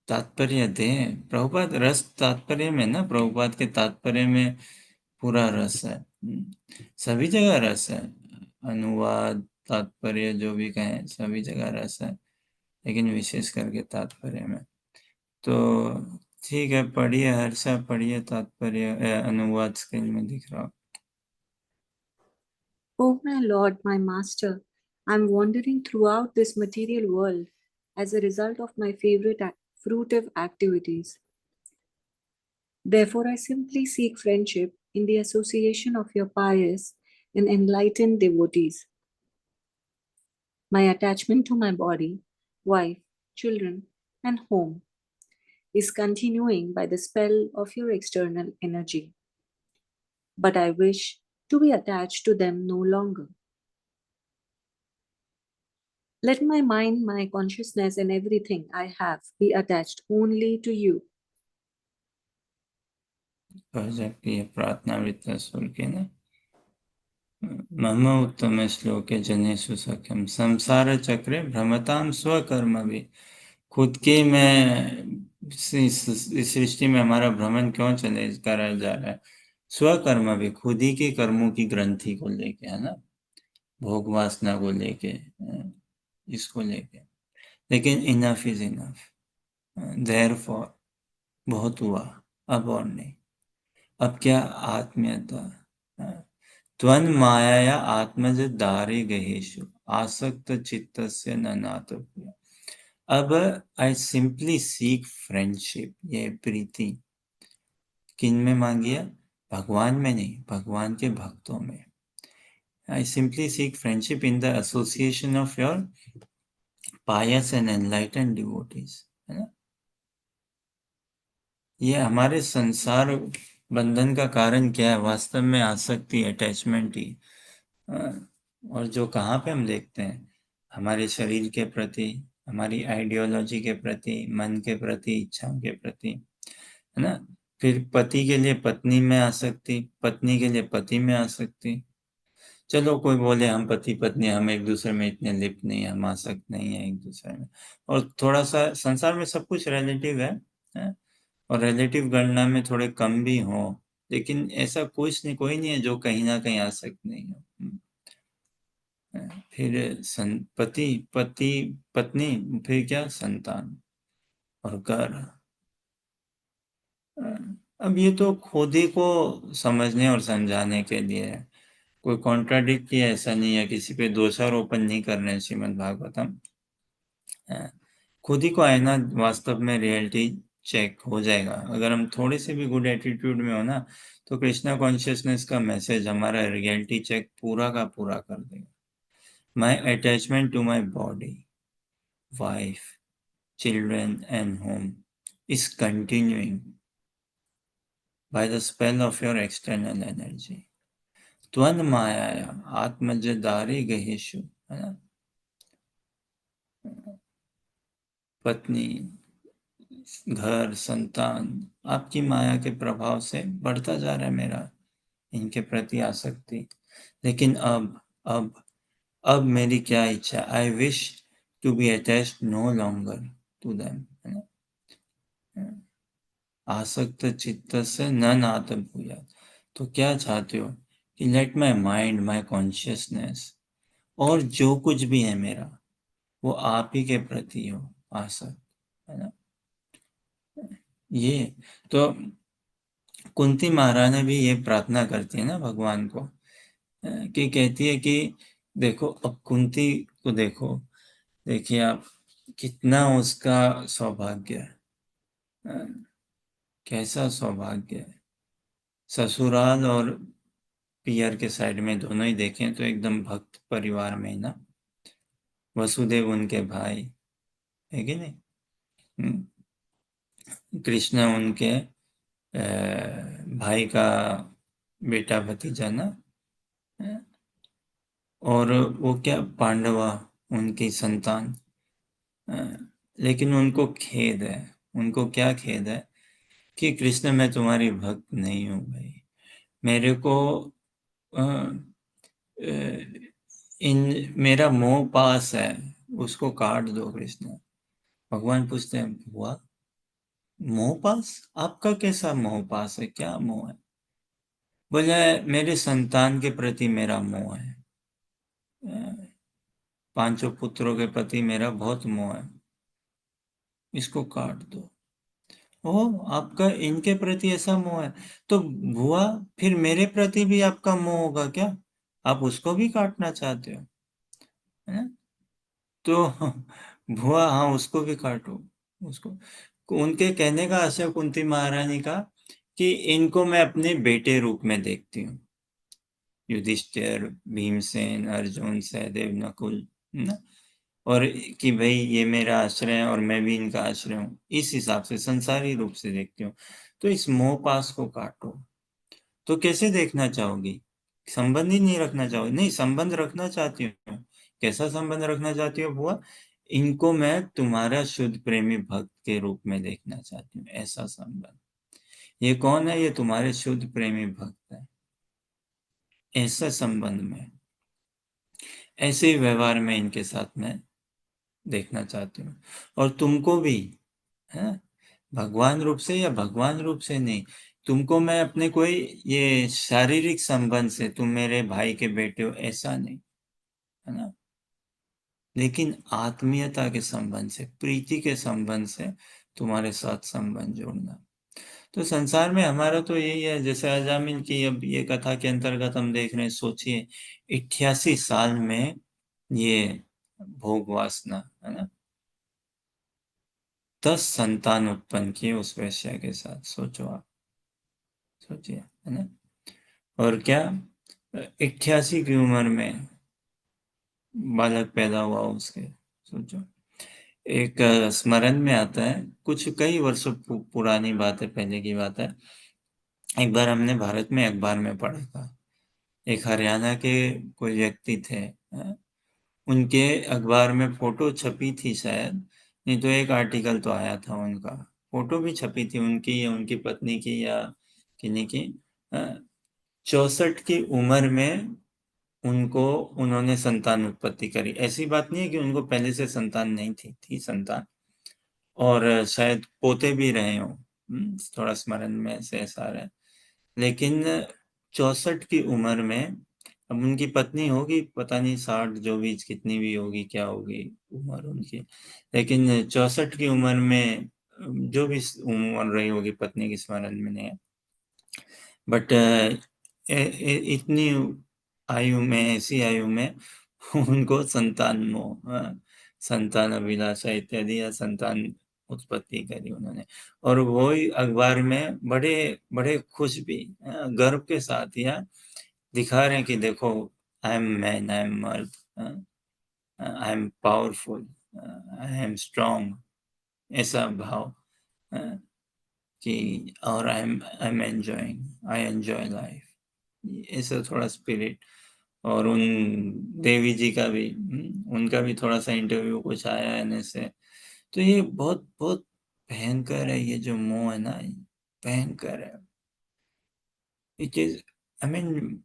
तात्पर्य दें। प्रभुपाद रस तात्पर्य में ना, प्रभुपाद के तात्पर्य में पूरा रस है। सभी जगह रस है, अनुवाद, तात्पर्य जो भी कहें, सभी जगह रस है, लेकिन विशेष करके तात्पर्य में। तो ठीक है, पढ़िए हर्षा, पढ़िए तात्पर्य, अनुवाद स्क्रीन में दिख रहा हो। O my Lord, my Master, I am wandering throughout this material world as a result of my favorite fruitive activities. Therefore, I simply seek friendship in the association of your pious and enlightened devotees. My attachment to my body, wife, children, and home is continuing by the spell of your external energy. But I wish to be attached to them no longer. Let my mind, my consciousness, and everything I have be attached only to you. जबकि ये प्रार्थना वृत्रासुर की ना, मम उत्तम श्लोके जनेषु सख्यम संसार चक्रे भ्रमताम स्वकर्म भी। खुद के में इस सृष्टि में हमारा भ्रमण क्यों चले करा जा रहा है, स्वकर्म भी, खुद ही के कर्मों की ग्रंथि को लेके, है ना, भोग वासना को लेके, इसको लेके। लेकिन इनफ इज इनफ, देयरफॉर बहुत हुआ, अब और नहीं। अब क्या, आत्मीयता, त्वन माया आत्मज दारे गहेशु आसक्त चित्तस्य न नाथ भूया। अब आई सिंपली सीक फ्रेंडशिप, ये प्रीति किन में मांगी है, भगवान में नहीं, भगवान के भक्तों में। I simply seek friendship in the association of your pious and enlightened devotees. है ना, ये हमारे संसार बंधन का कारण क्या है, वास्तव में आसक्ति, अटैचमेंट ही। और जो कहाँ पे हम देखते हैं, हमारे शरीर के प्रति, हमारी आइडियोलॉजी के प्रति, मन के प्रति, इच्छाओं के प्रति, है ना। फिर पति के लिए पत्नी में आसक्ति, पत्नी के लिए पति में आसक्ति। चलो कोई बोले हम पति पत्नी, हम एक दूसरे में इतने लिप्त नहीं, हम आसक्त नहीं है एक दूसरे में। और थोड़ा सा संसार में सब कुछ रिलेटिव है? और रिलेटिव गणना में थोड़े कम भी हो, लेकिन ऐसा कुछ नहीं, कोई नहीं है जो कहीं ना कहीं आसक्त नहीं हो। फिर पति पति पत्नी, फिर क्या, संतान और घर। अब ये तो खुद ही को समझने और समझाने के लिए है। कोई कॉन्ट्राडिक्ट किया ऐसा नहीं है, किसी पे दोषारोपण नहीं करने हैं श्रीमद् भागवतम। खुद ही को आईना, वास्तव में रियलिटी चेक हो जाएगा। अगर हम थोड़े से भी गुड एटीट्यूड में हो ना, तो कृष्णा कॉन्शियसनेस का मैसेज हमारा रियलिटी चेक पूरा का पूरा कर देगा। My attachment to my body, wife, children and home is continuing by the spell of your external energy. त्वन माया आत्मजदारी गहेशु, है ना? पत्नी, घर, संतान, आपकी माया के प्रभाव से बढ़ता जा रहा है मेरा इनके प्रति आसक्ति। लेकिन अब मेरी क्या इच्छा, I wish to be attached no longer to them, है ना? आसक्त चित्त से न नात भूयात्। तो क्या चाहते हो कि let my mind, my consciousness और जो कुछ भी है मेरा, वो आप ही के प्रति हो आसक्त, है ना? ये तो कुंती महारानी भी ये प्रार्थना करती है ना भगवान को, कि कहती है कि देखो, अब कुंती को देखो, देखिए आप कितना उसका सौभाग्य है, कैसा सौभाग्य है। ससुराल और पियर के साइड में दोनों ही देखें तो एकदम भक्त परिवार में ना, वसुदेव उनके भाई है कि नहीं, कृष्ण उनके भाई का बेटा भतीजा ना, और वो क्या पांडवा उनकी संतान। लेकिन उनको खेद है, उनको क्या खेद है कि कृष्ण मैं तुम्हारी भक्त नहीं हूँ भाई, मेरे को मेरा मोह पास है, उसको काट दो कृष्ण। भगवान पूछते हैं, हुआ मोह पास? आपका कैसा मोह पास है, क्या मोह है? बोले मेरे संतान के प्रति मेरा मोह है, पांचों पुत्रों के प्रति मेरा बहुत मोह है, इसको काट दो। ओ, आपका इनके प्रति ऐसा मोह है, तो बुआ फिर मेरे प्रति भी आपका मोह होगा क्या? आप उसको भी काटना चाहते हो, है ना? तो बुआ हाँ, उसको भी काटो, उसको। उनके कहने का आशय कुंती महारानी का कि इनको मैं अपने बेटे रूप में देखती हूँ, युधिष्ठिर, भीमसेन, अर्जुन, सहदेव, नकुल, ना, और कि भाई ये मेरा आश्रय है और मैं भी इनका आश्रय हूँ, इस हिसाब से संसारी रूप से देखती हूँ। तो इस मोह पास को काटो। तो कैसे देखना चाहोगी? संबंध ही नहीं रखना चाहोगी? नहीं, संबंध रखना चाहती हूँ। कैसा संबंध रखना चाहती हो बुआ? इनको मैं तुम्हारा शुद्ध प्रेमी भक्त के रूप में देखना चाहती हूँ, ऐसा संबंध। ये कौन है? ये तुम्हारे शुद्ध प्रेमी भक्त है। ऐसा संबंध में, ऐसे ही व्यवहार में इनके साथ में देखना चाहती हूँ। और तुमको भी, है, भगवान रूप से या भगवान रूप से नहीं, तुमको मैं अपने कोई ये शारीरिक संबंध से, तुम मेरे भाई के बेटे हो ऐसा नहीं, है ना, लेकिन आत्मीयता के संबंध से, प्रीति के संबंध से तुम्हारे साथ संबंध जोड़ना। तो संसार में हमारा तो यही है, जैसे अजामिल की अब ये कथा के अंतर्गत हम देख रहे हैं। सोचिए 88 साल में ये भोग वासना, है ना, 10 संतान उत्पन्न किए उस वैश्या के साथ। सोचो आप, सोचिए, है ना। और क्या 88 की उम्र में बालक पैदा हुआ उसके, सोचो। एक स्मरण में आता है, कुछ कई वर्षों पुरानी बात है, पहले की बात है। एक बार हमने भारत में अखबार में पढ़ा था, एक हरियाणा के कोई व्यक्ति थे, उनके अखबार में फोटो छपी थी शायद, नहीं तो एक आर्टिकल तो आया था उनका, फोटो भी छपी थी उनकी या उनकी पत्नी की या किन्हीं की। 64 की उम्र में उनको, उन्होंने संतान उत्पत्ति करी। ऐसी बात नहीं है कि उनको पहले से संतान नहीं थी, थी संतान, और शायद पोते भी रहे हो, थोड़ा स्मरण में से ऐसा आ रहा है। लेकिन 64 की उम्र में, अब उनकी पत्नी होगी पता नहीं 60 जो भी, कितनी भी होगी, क्या होगी उम्र उनकी, लेकिन 64 की उम्र में जो भी उम्र रही होगी पत्नी की स्मरण में नहीं है, बट इतनी आयु में, ऐसी आयु में उनको संतान मोह, संतान अभिलाषा इत्यादि या संतान उत्पत्ति करी उन्होंने। और वो ही अखबार में बड़े बड़े खुश भी, गर्व के साथ या दिखा रहे हैं कि देखो, I am man, I am मर्द, I am powerful, I am strong, ऐसा भाव, कि और I am enjoying, I enjoy life, ऐसा थोड़ा स्पिरिट। और उन देवी जी का भी, उनका भी थोड़ा सा इंटरव्यू कुछ आया है से। तो ये बहुत बहुत भयंकर है, ये जो मोह है ना, भयंकर है। इट इज, आई मीन,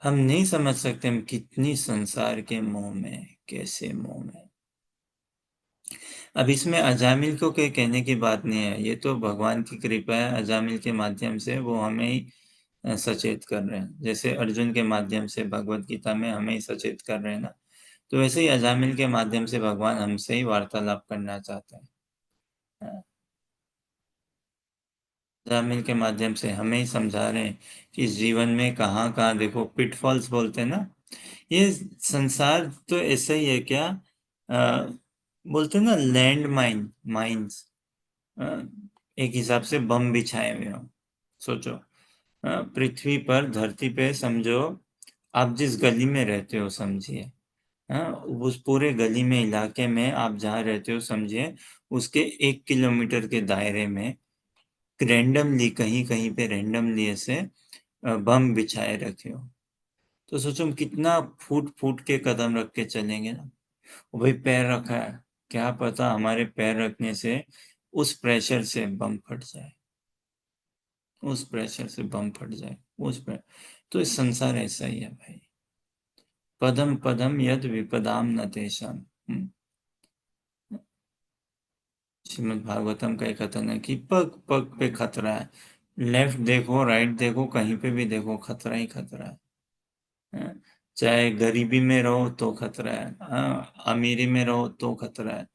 हम नहीं समझ सकते हम कितनी संसार के मोह में, कैसे मोह में। अब इसमें अजामिल को के कहने की बात नहीं है, ये तो भगवान की कृपा है, अजामिल के माध्यम से वो हमें ही सचेत कर रहे हैं। जैसे अर्जुन के माध्यम से भगवत गीता में हमें ही सचेत कर रहे हैं ना, तो वैसे ही अजामिल के माध्यम से भगवान हमसे ही वार्तालाप करना चाहते हैं। अजामिल के माध्यम से हमें ही समझा रहे हैं कि इस जीवन में कहाँ कहाँ देखो पिटफॉल्स बोलते हैं ना, ये संसार तो ऐसा ही है क्या, बोलते हैं ना लैंड माइंस, एक हिसाब से बम बिछाए हुए हो। सोचो, पृथ्वी पर, धरती पे समझो, आप जिस गली में रहते हो समझिए, उस पूरे गली में, इलाके में आप जहाँ रहते हो समझिए, उसके 1 किलोमीटर के दायरे में रैंडमली कहीं कहीं पे रैंडमली ऐसे बम बिछाए रखे हो। तो सोचो हम कितना फूट फूट के कदम रख के चलेंगे ना। भाई पैर रखा है, क्या पता हमारे पैर रखने से उस प्रेशर से बम फट जाए, उस प्रेशर से बम फट जाए, उस पर। तो इस संसार ऐसा ही है भाई, पदम पदम यद विपदाम न तेषाम। श्रीमद् भागवतम का एक कथन है कि पग पग पे खतरा है, लेफ्ट देखो राइट देखो, कहीं पे भी देखो खतरा ही खतरा है। चाहे गरीबी में रहो तो खतरा है, अमीरी में रहो तो खतरा है।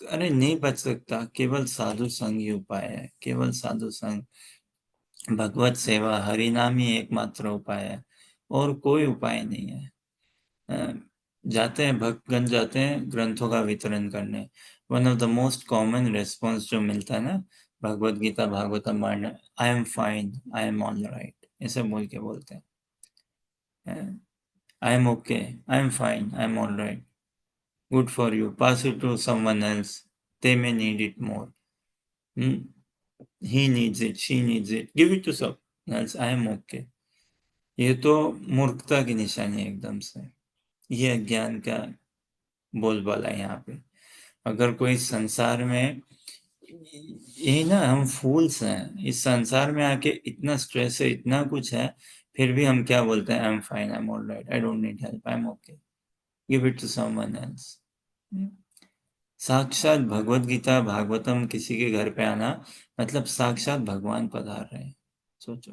अरे नहीं बच सकता, केवल साधु संग ही उपाय है, केवल साधु संग, भगवत सेवा, हरि नाम ही एकमात्र उपाय है, और कोई उपाय नहीं है। जाते हैं भक्तगण, जाते हैं ग्रंथों का वितरण करने, one of the most common response जो मिलता है ना, भगवत गीता भागवतम पढ़ने, I am fine, I am all right, ऐसे बोल के बोलते हैं, I am okay, I am fine, I am all right, good for you, pass it to someone else, they may need it more, he needs it, she needs it, give it to someone else, I am okay। ये तो मूर्खता की निशानी है एकदम से, ये अज्ञान का बोलबाला है यहाँ पे। अगर कोई संसार में, ये ना हम फूल्स हैं, इस संसार में आके इतना स्ट्रेस है, इतना कुछ है, फिर भी हम क्या बोलते हैं, I am fine, I am all right, I don't need help, I am okay, give it to someone else. साक्षात भगवत गीता भागवतम किसी के घर पे आना मतलब साक्षात भगवान पधार रहे हैं। सोचो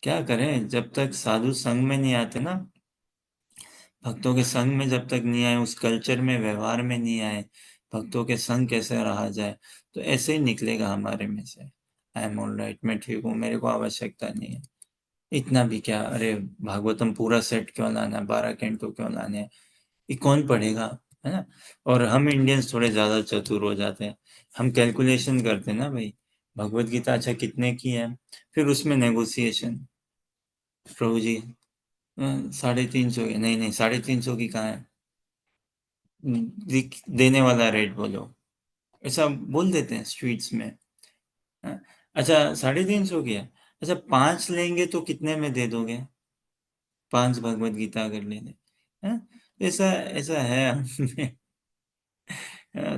क्या करें, जब तक साधु संग में नहीं आते ना, भक्तों के संग में जब तक नहीं आए, उस कल्चर में, व्यवहार में नहीं आए, भक्तों के संग कैसे रहा जाए, तो ऐसे ही निकलेगा हमारे में से, आई एम ऑल राइट, मैं ठीक हूँ, मेरे को आवश्यकता नहीं है, इतना भी क्या, अरे भागवतम पूरा सेट क्यों लाना है, 12 कैंटो क्यों लाने हैं, ये कौन पढ़ेगा, है ना। और हम इंडियंस थोड़े ज्यादा चतुर हो जाते हैं, हम कैलकुलेशन करते हैं ना भाई, भगवत गीता अच्छा कितने की है, फिर उसमें नेगोशिएशन, प्रभु जी 350 की, नहीं नहीं 350 की कहाँ है, देने वाला रेट बोलो, ऐसा बोल देते हैं स्ट्रीट्स में। हाँ, अच्छा 350 की है, अच्छा 5 लेंगे तो कितने में दे दोगे, 5 भगवत गीता अगर ले लें, हाँ, ऐसा ऐसा है हमने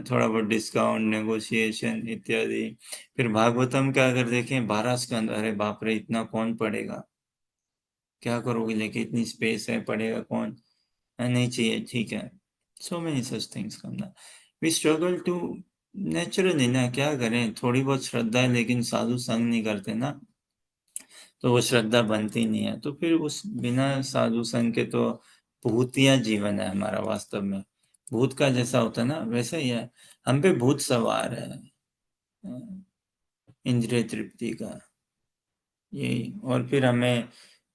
थोड़ा बहुत डिस्काउंट, नेगोशिएशन इत्यादि। फिर भागवतम का अगर देखें 12 स्कंद, अरे बाप रे इतना कौन पढ़ेगा, क्या करोगे लेके, इतनी स्पेस है, पढ़ेगा कौन, नहीं चाहिए, ठीक है। सो मेनी सच थिंग्स करना, वी स्ट्रगल टू, नेचुरली ना, क्या करें, थोड़ी बहुत श्रद्धा है, लेकिन साधु संग नहीं करते ना, तो वो श्रद्धा बनती नहीं है, तो फिर उस बिना साधु संग के तो भूतिया जीवन है हमारा वास्तव में, भूत का जैसा होता है ना वैसा ही है, हम पे भूत सवार है, इंद्रिय तृप्ति का, यही। और फिर हमें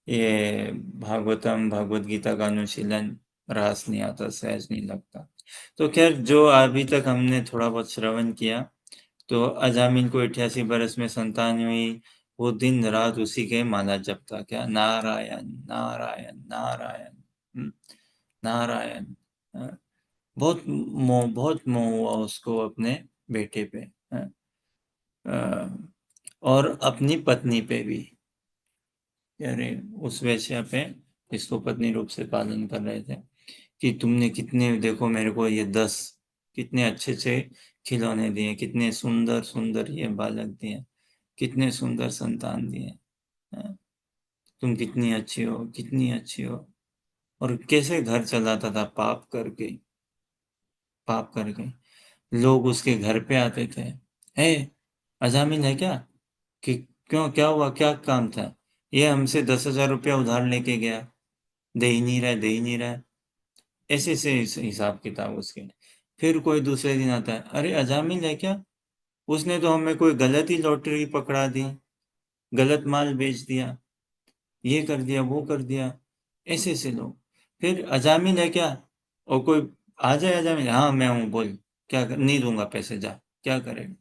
ये भागवतम भगवत गीता का अनुशीलन रास नहीं आता, सहज नहीं लगता। तो खैर, जो अभी तक हमने थोड़ा बहुत श्रवण किया, तो अजामिल को 88 बरस में संतान हुई। वो दिन रात उसी के माला जपता, क्या नारायण नारायण नारायण, नारायण। बहुत मोह हुआ उसको अपने बेटे पे, और अपनी पत्नी पे भी। अरे, उस वैश्या पे, इसको पत्नी रूप से पालन कर रहे थे, कि तुमने कितने, देखो मेरे को ये 10 कितने अच्छे अच्छे खिलौने दिए, कितने सुंदर सुंदर ये बालक दिए, कितने सुंदर संतान दिए, तुम कितनी अच्छी हो, कितनी अच्छी हो। और कैसे घर चलाता था, पाप करके, पाप करके। लोग उसके घर पे आते थे, हे अजामिल है क्या, कि क्यों, क्या हुआ, क्या काम था। ये हमसे 10,000 रुपया उधार लेके गया, दे ही नहीं रहा, दे ही नहीं रहा। ऐसे से हिसाब किताब उसके। फिर कोई दूसरे दिन आता है, अरे अजामिल है क्या, उसने तो हमें कोई गलत ही लॉटरी पकड़ा दी, गलत माल बेच दिया, ये कर दिया, वो कर दिया। ऐसे ऐसे लोग। फिर अजामिल है क्या, और कोई आ जाए, अजामिल, हाँ मैं हूँ, बोल, क्या कर, नहीं दूंगा पैसे, जा, क्या करेगा।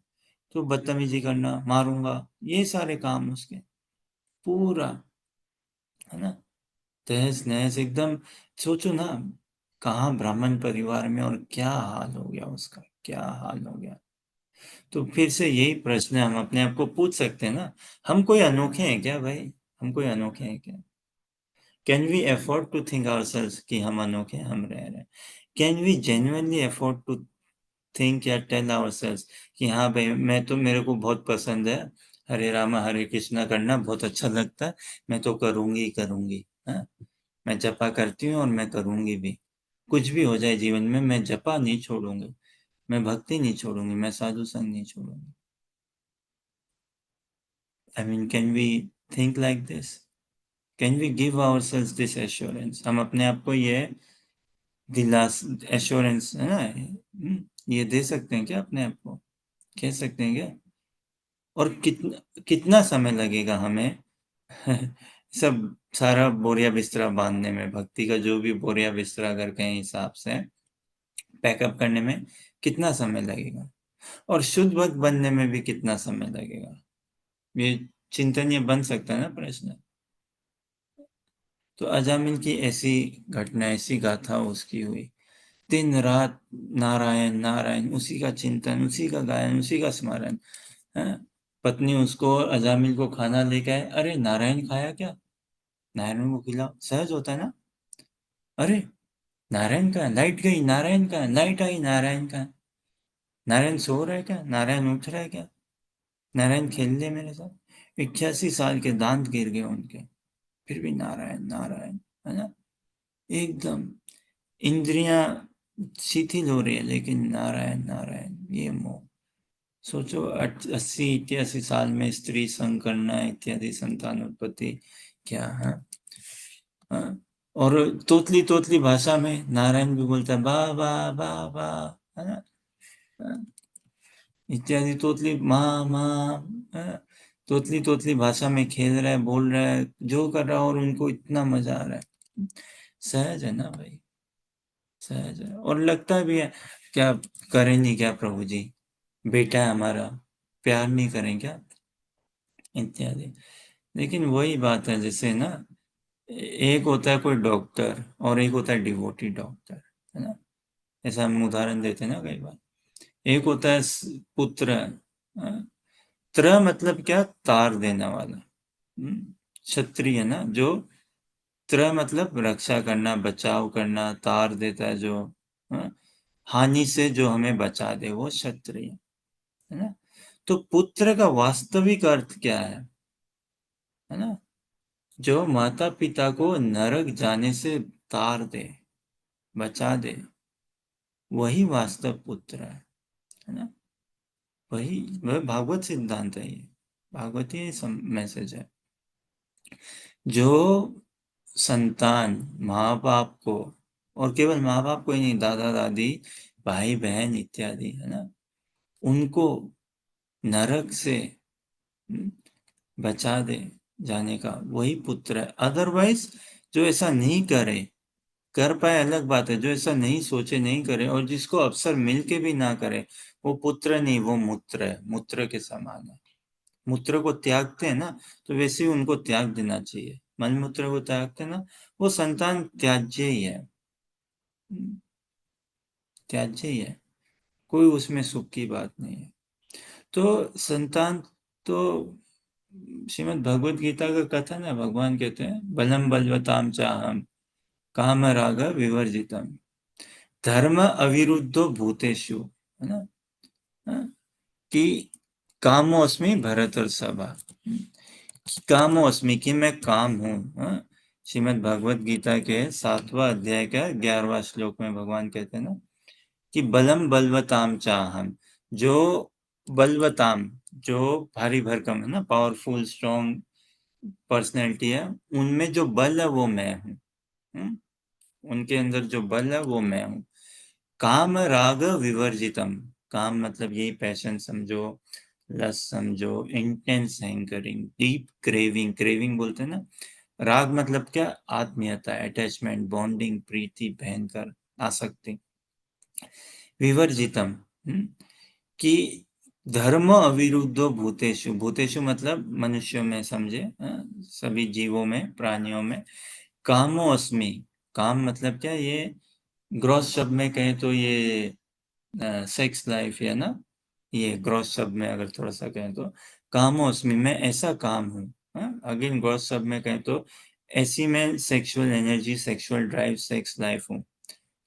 तो बदतमीजी करना, मारूंगा, ये सारे काम उसके, पूरा, है ना, तहस नहस एकदम। सोचो ना, कहाँ ब्राह्मण परिवार में, और क्या हाल हो गया उसका, क्या हाल हो गया। तो फिर से यही प्रश्न हम अपने आप को पूछ सकते हैं ना, हम कोई अनोखे हैं क्या भाई, हम कोई अनोखे हैं क्या। Can we afford to think ourselves कि हम अनोखे हैं, हम रह रहे हैं। Can we genuinely afford to think या टेल आवरसेल्व्स कि हाँ भाई, मैं तो, मेरे को बहुत पसंद है हरे रामा हरे कृष्णा करना, बहुत अच्छा लगता है, मैं तो करूंगी ही करूंगी, हाँ? मैं जपा करती हूँ और मैं करूंगी भी, कुछ भी हो जाए जीवन में, मैं जपा नहीं छोड़ूंगी, मैं भक्ति नहीं छोड़ूंगी, मैं साधु संग नहीं छोड़ूंगी। I mean, can we think like this? Can we give ourselves this assurance? हम अपने आप को ये दिलास, एश्योरेंस है ना, ये दे सकते हैं क्या अपने आप को, कह सकते हैं क्या। और कितना कितना समय लगेगा हमें सब सारा बोरिया बिस्तरा बांधने में, भक्ति का जो भी बोरिया बिस्तरा अगर कहीं हिसाब से पैकअप करने में कितना समय लगेगा, और शुद्ध भक्त बनने में भी कितना समय लगेगा। ये चिंतनीय बन सकता है ना प्रश्न। तो अजामिल की ऐसी घटना, ऐसी गाथा उसकी हुई, दिन रात नारायण नारायण, उसी का चिंतन, उसी का गायन, उसी का स्मरण, है। पत्नी उसको, अजामिल को खाना लेके आए, अरे नारायण खाया क्या, नारायण को खिलाओ, सहज होता है ना। अरे नारायण का, लाइट गई, नारायण का, लाइट आई, नारायण का, नारायण सो रहा है क्या, नारायण उठ रहा है क्या, नारायण खेल ले मेरे साथ। 81 साल के दांत गिर गए उनके, फिर भी नारायण नारायण, है ना, एकदम इंद्रियां शिथिल हो रही है, लेकिन नारायण नारायण, ये मोह। सोचो, 80 81 साल में स्त्री संग करना इत्यादि, संतान उत्पत्ति, क्या है, हाँ? और तोतली तोतली भाषा में नारायण भी बोलता है, बा बा बा बा, है ना, हाँ? इत्यादि, तोतली माँ माँ, हाँ? तोतली तोतली भाषा में खेल रहा है, बोल रहा है, जो कर रहा है, और उनको इतना मजा आ रहा है। सहज है ना भाई, सहज है। और लगता भी है, क्या करें नहीं क्या प्रभु जी, बेटा है हमारा, प्यार नहीं करें क्या, इत्यादि। लेकिन वही बात है, जैसे ना, एक होता है कोई डॉक्टर, और एक होता है डिवोटी डॉक्टर, है ना। ऐसा हम उदाहरण देते हैं ना कई बार। एक होता है पुत्र, त्र मतलब क्या, तार देने वाला, क्षत्रिय ना, जो त्र मतलब रक्षा करना, बचाव करना, तार देता है जो, हाँ, हानि से जो हमें बचा दे, वो क्षत्रिय, है ना। तो पुत्र का वास्तविक अर्थ क्या है ना, जो माता पिता को नरक जाने से तार दे, बचा दे, वही वास्तव पुत्र है ना। वही, वह भागवत सिद्धांत है, ये भागवतीय मैसेज है। जो संतान माँ बाप को, और केवल माँ बाप को ही नहीं, दादा दादी, भाई बहन इत्यादि, है ना, उनको नरक से बचा दे, जाने का, वही पुत्र है। अदरवाइज जो ऐसा नहीं करे, कर पाए अलग बात है, जो ऐसा नहीं सोचे, नहीं करे, और जिसको अवसर मिल के भी ना करे, वो पुत्र नहीं, वो मूत्र है, मूत्र के समान है। मूत्र को त्यागते हैं ना, तो वैसे ही उनको त्याग देना चाहिए। मलमूत्र को त्यागते हैं ना, वो संतान त्याज्य ही है, त्याज्य ही है, कोई उसमें सुख की बात नहीं है। तो संतान तो श्रीमद् भगवत गीता का कथन है, भगवान कहते हैं बलम बलवताम चाहम काम राग विवर्जितम धर्म अविरुद्धो भूतेषु, है ना, हाँ? कि कामोस्मि भरत और सभा, कामोस्मि कि मैं काम हूँ, हाँ? श्रीमद् भगवत गीता के 7वां अध्याय का 11वां श्लोक में भगवान कहते हैं ना कि बलम बलवताम चाहम, जो बलवताम, जो भारी भरकम है ना, पावरफुल स्ट्रॉन्ग पर्सनैलिटी है, उनमें जो बल है वो मैं हूँ, उनके अंदर जो बल है वो मैं हूँ। काम राग विवर्जितम, काम मतलब यही पैशन समझो, लस्ट समझो, intense hankering, deep craving, craving बोलते हैं ना। राग मतलब क्या, आत्मीयता, अटैचमेंट, बॉन्डिंग, प्रीति, भयंकर आसक्ति। विवर्जितम कि धर्म अविरुद्धो भूतेषु, भूतेषु मतलब मनुष्यों में समझे, सभी जीवों में, प्राणियों में। कामो अस्मि, काम मतलब क्या, ये ग्रॉस शब्द में कहें तो ये सेक्स लाइफ है ना, ये ग्रॉस शब्द में अगर थोड़ा सा कहें तो कामो अस्मि, मैं ऐसा काम हूँ। अगेन ग्रॉस शब्द में कहें तो ऐसी मैं sexual energy, sexual drive, sex life हूँ।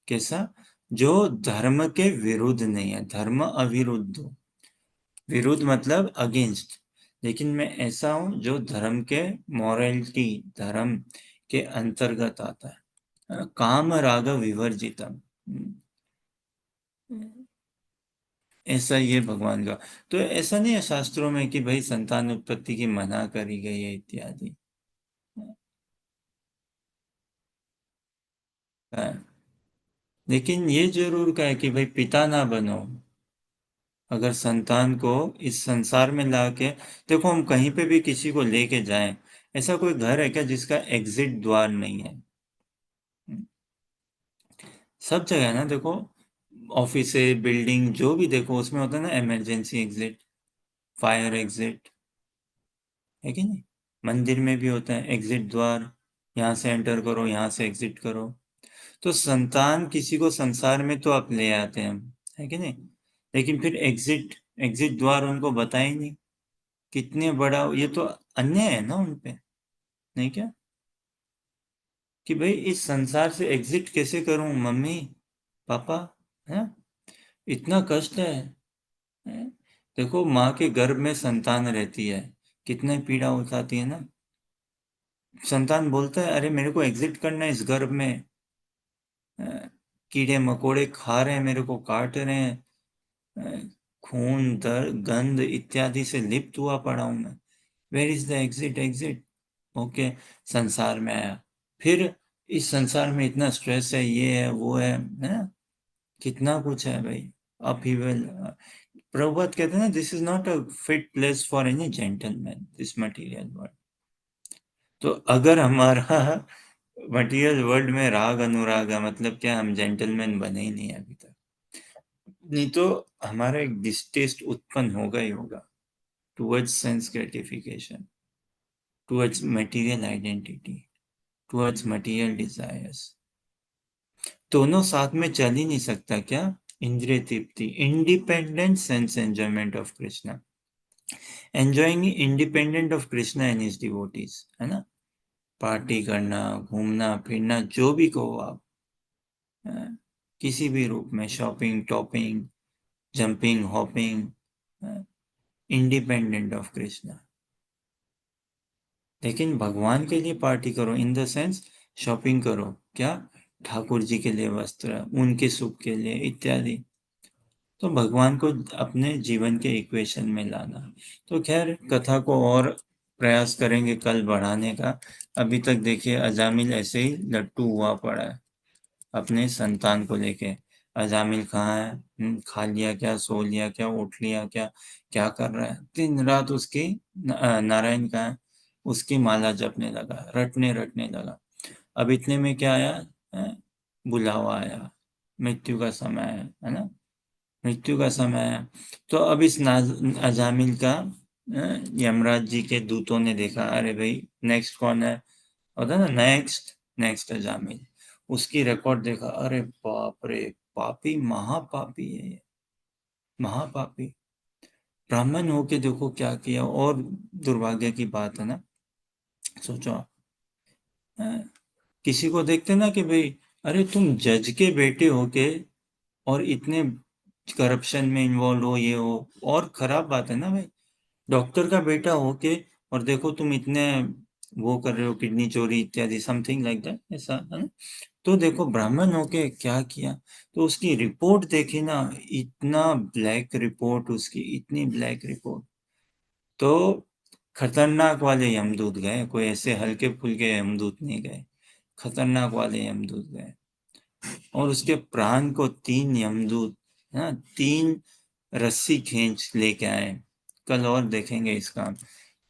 कैसा, जो धर्म के विरुद्ध नहीं है, धर्म अविरुद्ध हो, विरुद्ध मतलब अगेंस्ट, लेकिन मैं ऐसा हूं जो धर्म के, मॉरलिटी, धर्म के अंतर्गत आता है। काम राग विवर्जितम, ऐसा ये भगवान का। तो ऐसा नहीं है शास्त्रों में कि भाई संतान उत्पत्ति की मना करी गई है इत्यादि, लेकिन ये जरूर कहा है कि भाई पिता ना बनो। अगर संतान को इस संसार में लाके, देखो हम कहीं पे भी किसी को लेके जाएं, ऐसा कोई घर है क्या जिसका एग्जिट द्वार नहीं है? सब जगह है ना, देखो ऑफिस है, बिल्डिंग जो भी देखो उसमें होता है ना इमरजेंसी एग्जिट, फायर एग्जिट, है कि नहीं? मंदिर में भी होता है एग्जिट द्वार, यहाँ से एंटर करो, यहाँ से एग्जिट करो। तो संतान किसी को संसार में तो आप ले आते हैं हम, है कि नहीं? लेकिन फिर एग्जिट, एग्जिट द्वार उनको बताए नहीं, कितने बड़ा ये तो अन्याय है ना उनपे, नहीं क्या? कि भाई इस संसार से एग्जिट कैसे करूं मम्मी पापा, है, इतना कष्ट है, हैं? देखो माँ के गर्भ में संतान रहती है, कितने पीड़ा उठाती है ना। संतान बोलता है अरे मेरे को एग्जिट करना है इस गर्भ में, कीड़े मकोड़े खा रहे हैं, मेरे को काट रहे हैं, खून, दर्द, गंध इत्यादि से लिप्त हुआ पड़ा हूं मैं, where is the exit, exit. Okay, संसार में आया, फिर इस संसार में इतना स्ट्रेस है, ये है वो है ना, कितना कुछ है भाई, अपहीवल। प्रभुपाद कहते हैं ना, this is not a fit place for any gentleman, this material world. तो अगर हमारा मटेरियल वर्ल्ड में राग अनुराग है, मतलब क्या, हम जेंटलमैन बने ही नहीं अभी तक, नहीं तो हमारा एक डिस्टेस्ट उत्पन्न होगा ही होगा towards sense gratification, towards material identity, towards material desires. दोनों साथ में चल ही नहीं सकता क्या? इंद्रिय तृप्ति, independent sense enjoyment of Krishna, enjoying independent of Krishna and his devotees, है ना, पार्टी करना, घूमना फिरना, जो भी कहो आप, किसी भी रूप में, shopping, topping, jumping, hopping, independent of Krishna. लेकिन भगवान के लिए पार्टी करो, इन द सेंस शॉपिंग करो, क्या, ठाकुर जी के लिए वस्त्र, उनके सुख के लिए इत्यादि। तो भगवान को अपने जीवन के इक्वेशन में लाना। तो खैर कथा को और प्रयास करेंगे कल बढ़ाने का। अभी तक देखिए अजामिल ऐसे ही लट्टू हुआ पड़ा है अपने संतान को लेके। अजामिल कहाँ है, खा लिया क्या, सो लिया क्या, उठ लिया क्या, क्या कर रहा है दिन रात, उसकी नारायण कहाँ है, उसकी माला जपने लगा, रटने लगा। अब इतने में क्या आया? बुलावा आया, मृत्यु का समय है ना, मृत्यु का समय है। तो अब इस अजामिल का यमराज जी के दूतों ने देखा, अरे भाई नेक्स्ट कौन है, होता ना, नेक्स्ट अजामिल। उसकी रिकॉर्ड देखा, अरे बाप रे, पापी, महापापी है ये, महापापी। ब्राह्मण होके देखो क्या किया, और दुर्भाग्य की बात है ना। सोचो आप, किसी को देखते ना कि भाई, अरे तुम जज के बेटे होके और इतने करप्शन में इन्वॉल्व हो, ये हो, और खराब बात है ना भाई, डॉक्टर का बेटा होके और देखो तुम इतने वो कर रहे हो, किडनी चोरी इत्यादि, समथिंग लाइक दैट, ऐसा है ना। तो देखो ब्राह्मण होके क्या किया। तो उसकी रिपोर्ट देखी ना, इतना ब्लैक रिपोर्ट उसकी, इतनी ब्लैक रिपोर्ट। तो खतरनाक वाले यमदूत गए, कोई ऐसे हल्के फुल्के यमदूत नहीं गए, खतरनाक वाले यमदूत गए। और उसके प्राण को 3 यमदूत, हाँ, 3 रस्सी खींच लेके आए। कल और देखेंगे इसका।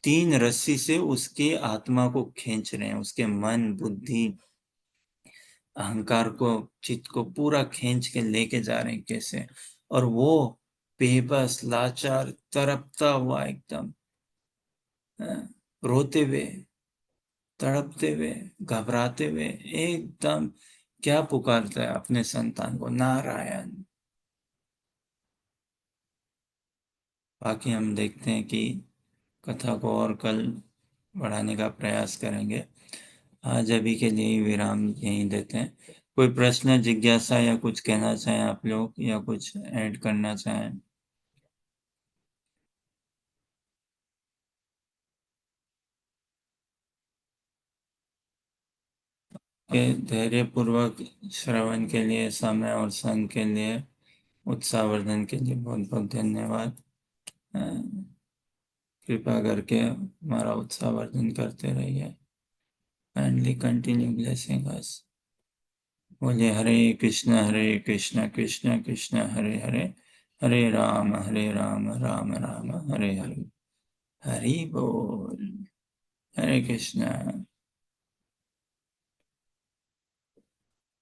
3 रस्सी से उसकी आत्मा को खींच रहे हैं, उसके मन, बुद्धि, अहंकार को, चित्त को पूरा खींच के लेके जा रहे हैं कैसे। और वो बेबस, लाचार, तड़पता हुआ एकदम, रोते हुए, तड़पते हुए, घबराते हुए, एकदम क्या पुकारता है अपने संतान को, नारायण। बाकी हम देखते हैं कि कथा को और कल बढ़ाने का प्रयास करेंगे। आज अभी के लिए विराम यहीं देते हैं। कोई प्रश्न, जिज्ञासा या कुछ कहना चाहें आप लोग, या कुछ ऐड करना चाहें? के धैर्य पूर्वक श्रवण के लिए, समय और संग के लिए, उत्साहवर्धन के लिए बहुत बहुत धन्यवाद। कृपा करके हमारा उत्साहवर्धन करते रहिए। काइंडली कंटिन्यू ब्लेसिंग अस। बोलिए हरे कृष्ण कृष्ण कृष्ण हरे हरे, हरे राम राम राम हरे हरे। हरि बोल। हरे कृष्ण।